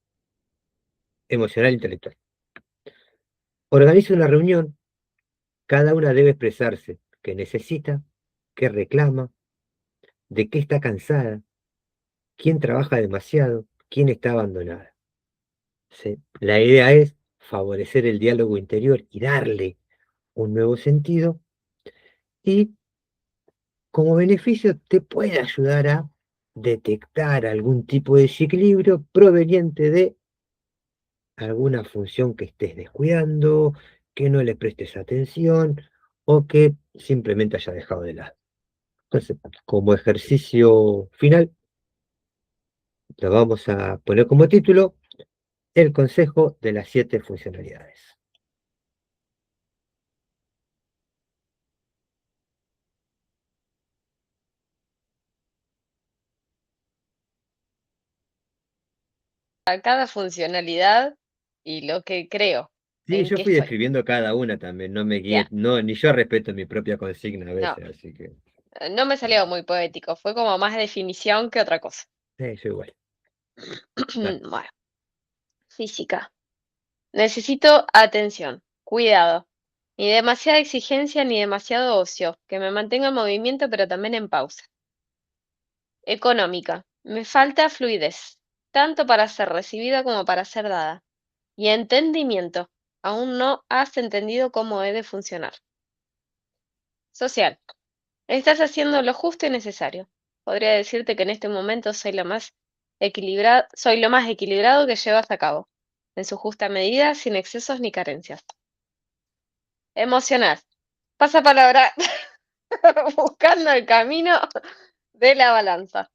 emocional, intelectual. Organiza una reunión, cada una debe expresarse qué necesita, qué reclama, de qué está cansada, quién trabaja demasiado, quién está abandonada. ¿Sí? La idea es favorecer el diálogo interior y darle un nuevo sentido y como beneficio te puede ayudar a detectar algún tipo de desequilibrio proveniente de alguna función que estés descuidando, que no le prestes atención o que simplemente haya dejado de lado. Entonces, como ejercicio final, lo vamos a poner como título el consejo de las 7 funcionalidades. A cada funcionalidad y lo que creo, Sí, en yo qué fui estoy. describiendo cada una también, no me Bien, guié, no, ni yo respeto mi propia consigna a no. veces, así que. No me salió muy poético, fue como más definición que otra cosa. Yo igual. Dale. Bueno, física. Necesito atención, cuidado. Ni demasiada exigencia ni demasiado ocio, que me mantenga en movimiento pero también en pausa. Económica. Me falta fluidez, tanto para ser recibida como para ser dada. Y entendimiento. Aún no has entendido cómo he de funcionar. Social. Estás haciendo lo justo y necesario. Podría decirte que en este momento soy lo más equilibrado que llevas a cabo, en su justa medida, sin excesos ni carencias. Emocional. Pasa palabra buscando el camino de la balanza,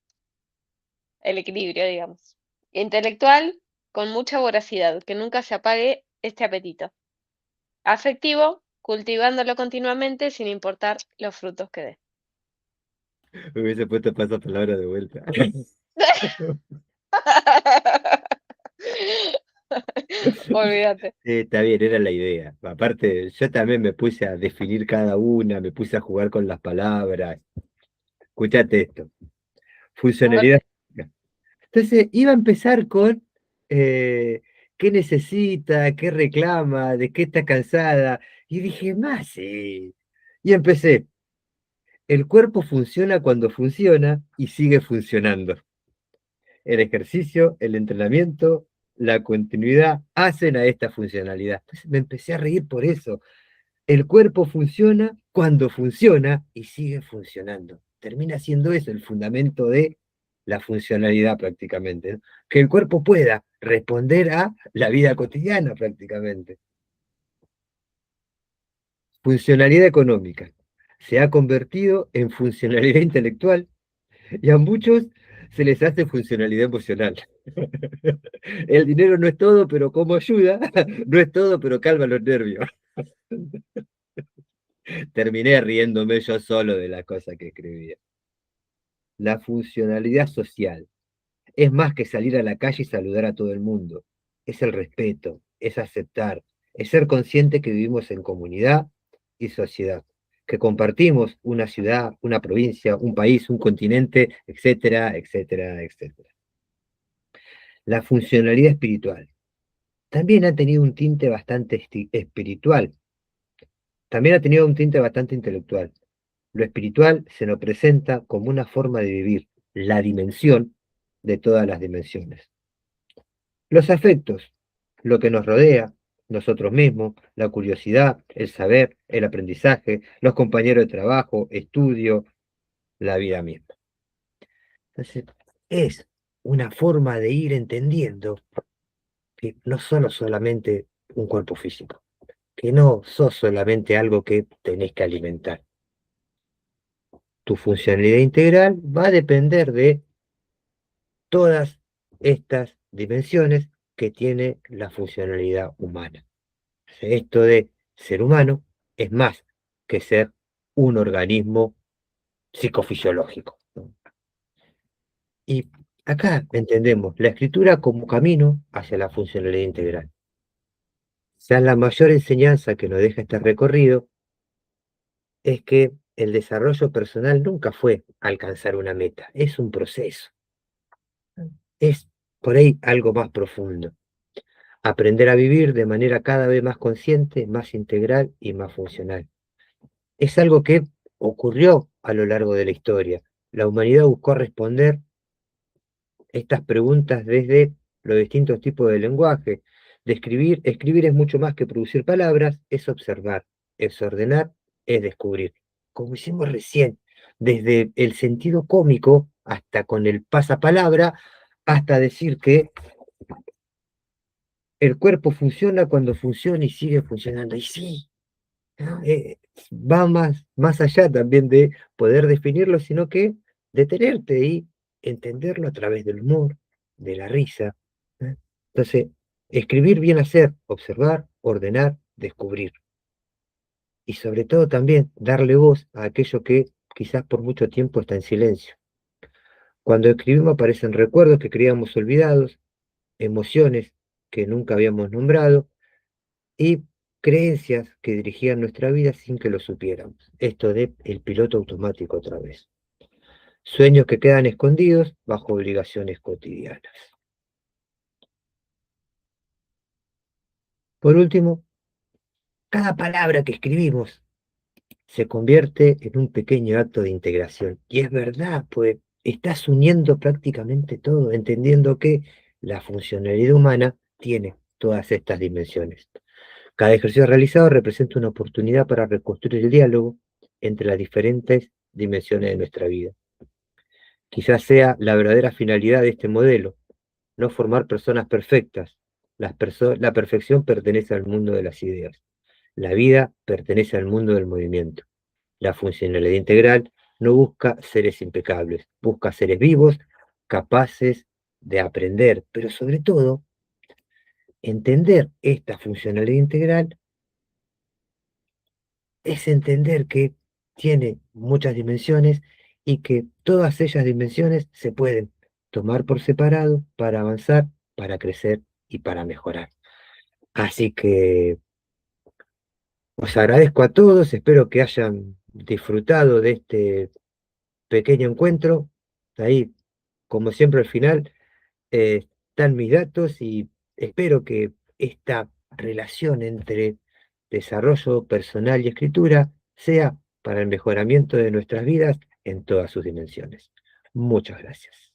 el equilibrio, digamos. Intelectual, con mucha voracidad, que nunca se apague este apetito. Afectivo, cultivándolo continuamente sin importar los frutos que dé. Me hubiese puesto palabra de vuelta. Olvídate. Está bien, era la idea. Aparte, yo también me puse a definir cada una, me puse a jugar con las palabras. Escúchate esto. Funcionalidad. Fuerte. Entonces, iba a empezar con qué necesita, qué reclama, de qué está cansada. Y dije, más sí. Y empecé. El cuerpo funciona cuando funciona y sigue funcionando. El ejercicio, el entrenamiento, la continuidad hacen a esta funcionalidad. Entonces me empecé a reír por eso. El cuerpo funciona cuando funciona y sigue funcionando. Termina siendo eso el fundamento de la funcionalidad prácticamente, ¿no? Que el cuerpo pueda responder a la vida cotidiana prácticamente. Funcionalidad económica. Se ha convertido en funcionalidad intelectual y a muchos se les hace funcionalidad emocional. El dinero no es todo, pero como ayuda, no es todo, pero calma los nervios. Terminé riéndome yo solo de la cosa que escribía. La funcionalidad social es más que salir a la calle y saludar a todo el mundo. Es el respeto, es aceptar, es ser consciente que vivimos en comunidad y sociedad, que compartimos una ciudad, una provincia, un país, un continente, etcétera, etcétera, etcétera. La funcionalidad espiritual también ha tenido un tinte bastante espiritual, también ha tenido un tinte bastante intelectual. Lo espiritual se nos presenta como una forma de vivir la dimensión de todas las dimensiones. Los afectos, lo que nos rodea, nosotros mismos, la curiosidad, el saber, el aprendizaje, los compañeros de trabajo, estudio, la vida misma. Entonces, es una forma de ir entendiendo que no solo solamente un cuerpo físico, que no sos solamente algo que tenés que alimentar. Tu funcionalidad integral va a depender de todas estas dimensiones que tiene la funcionalidad humana. Esto de ser humano es más que ser un organismo psicofisiológico, ¿no? Y acá entendemos la escritura como camino hacia la funcionalidad integral. O sea, la mayor enseñanza que nos deja este recorrido es que el desarrollo personal nunca fue alcanzar una meta, es un proceso, es por ahí algo más profundo. Aprender a vivir de manera cada vez más consciente, más integral y más funcional. Es algo que ocurrió a lo largo de la historia. La humanidad buscó responder estas preguntas desde los distintos tipos de lenguaje. Escribir es mucho más que producir palabras, es observar, es ordenar, es descubrir. Como hicimos recién, desde el sentido cómico hasta con el pasapalabra, hasta decir que el cuerpo funciona cuando funciona y sigue funcionando. Y sí, ¿no? Va más allá también de poder definirlo, sino que detenerte y entenderlo a través del humor, de la risa, ¿eh? Entonces, escribir bien hacer, observar, ordenar, descubrir. Y sobre todo también darle voz a aquello que quizás por mucho tiempo está en silencio. Cuando escribimos aparecen recuerdos que creíamos olvidados, emociones que nunca habíamos nombrado, y creencias que dirigían nuestra vida sin que lo supiéramos. Esto de el piloto automático otra vez. Sueños que quedan escondidos bajo obligaciones cotidianas. Por último, cada palabra que escribimos se convierte en un pequeño acto de integración. Y es verdad, pues estás uniendo prácticamente todo, entendiendo que la funcionalidad humana tiene todas estas dimensiones. Cada ejercicio realizado representa una oportunidad para reconstruir el diálogo entre las diferentes dimensiones de nuestra vida. Quizás sea la verdadera finalidad de este modelo, no formar personas perfectas. La perfección pertenece al mundo de las ideas. La vida pertenece al mundo del movimiento. La funcionalidad integral no busca seres impecables, busca seres vivos, capaces de aprender, pero sobre todo, entender esta funcionalidad integral es entender que tiene muchas dimensiones y que todas ellas dimensiones se pueden tomar por separado para avanzar, para crecer y para mejorar. Así que os agradezco a todos, espero que hayan disfrutado de este pequeño encuentro. Ahí, como siempre, al final están mis datos y espero que esta relación entre desarrollo personal y escritura sea para el mejoramiento de nuestras vidas en todas sus dimensiones. Muchas gracias.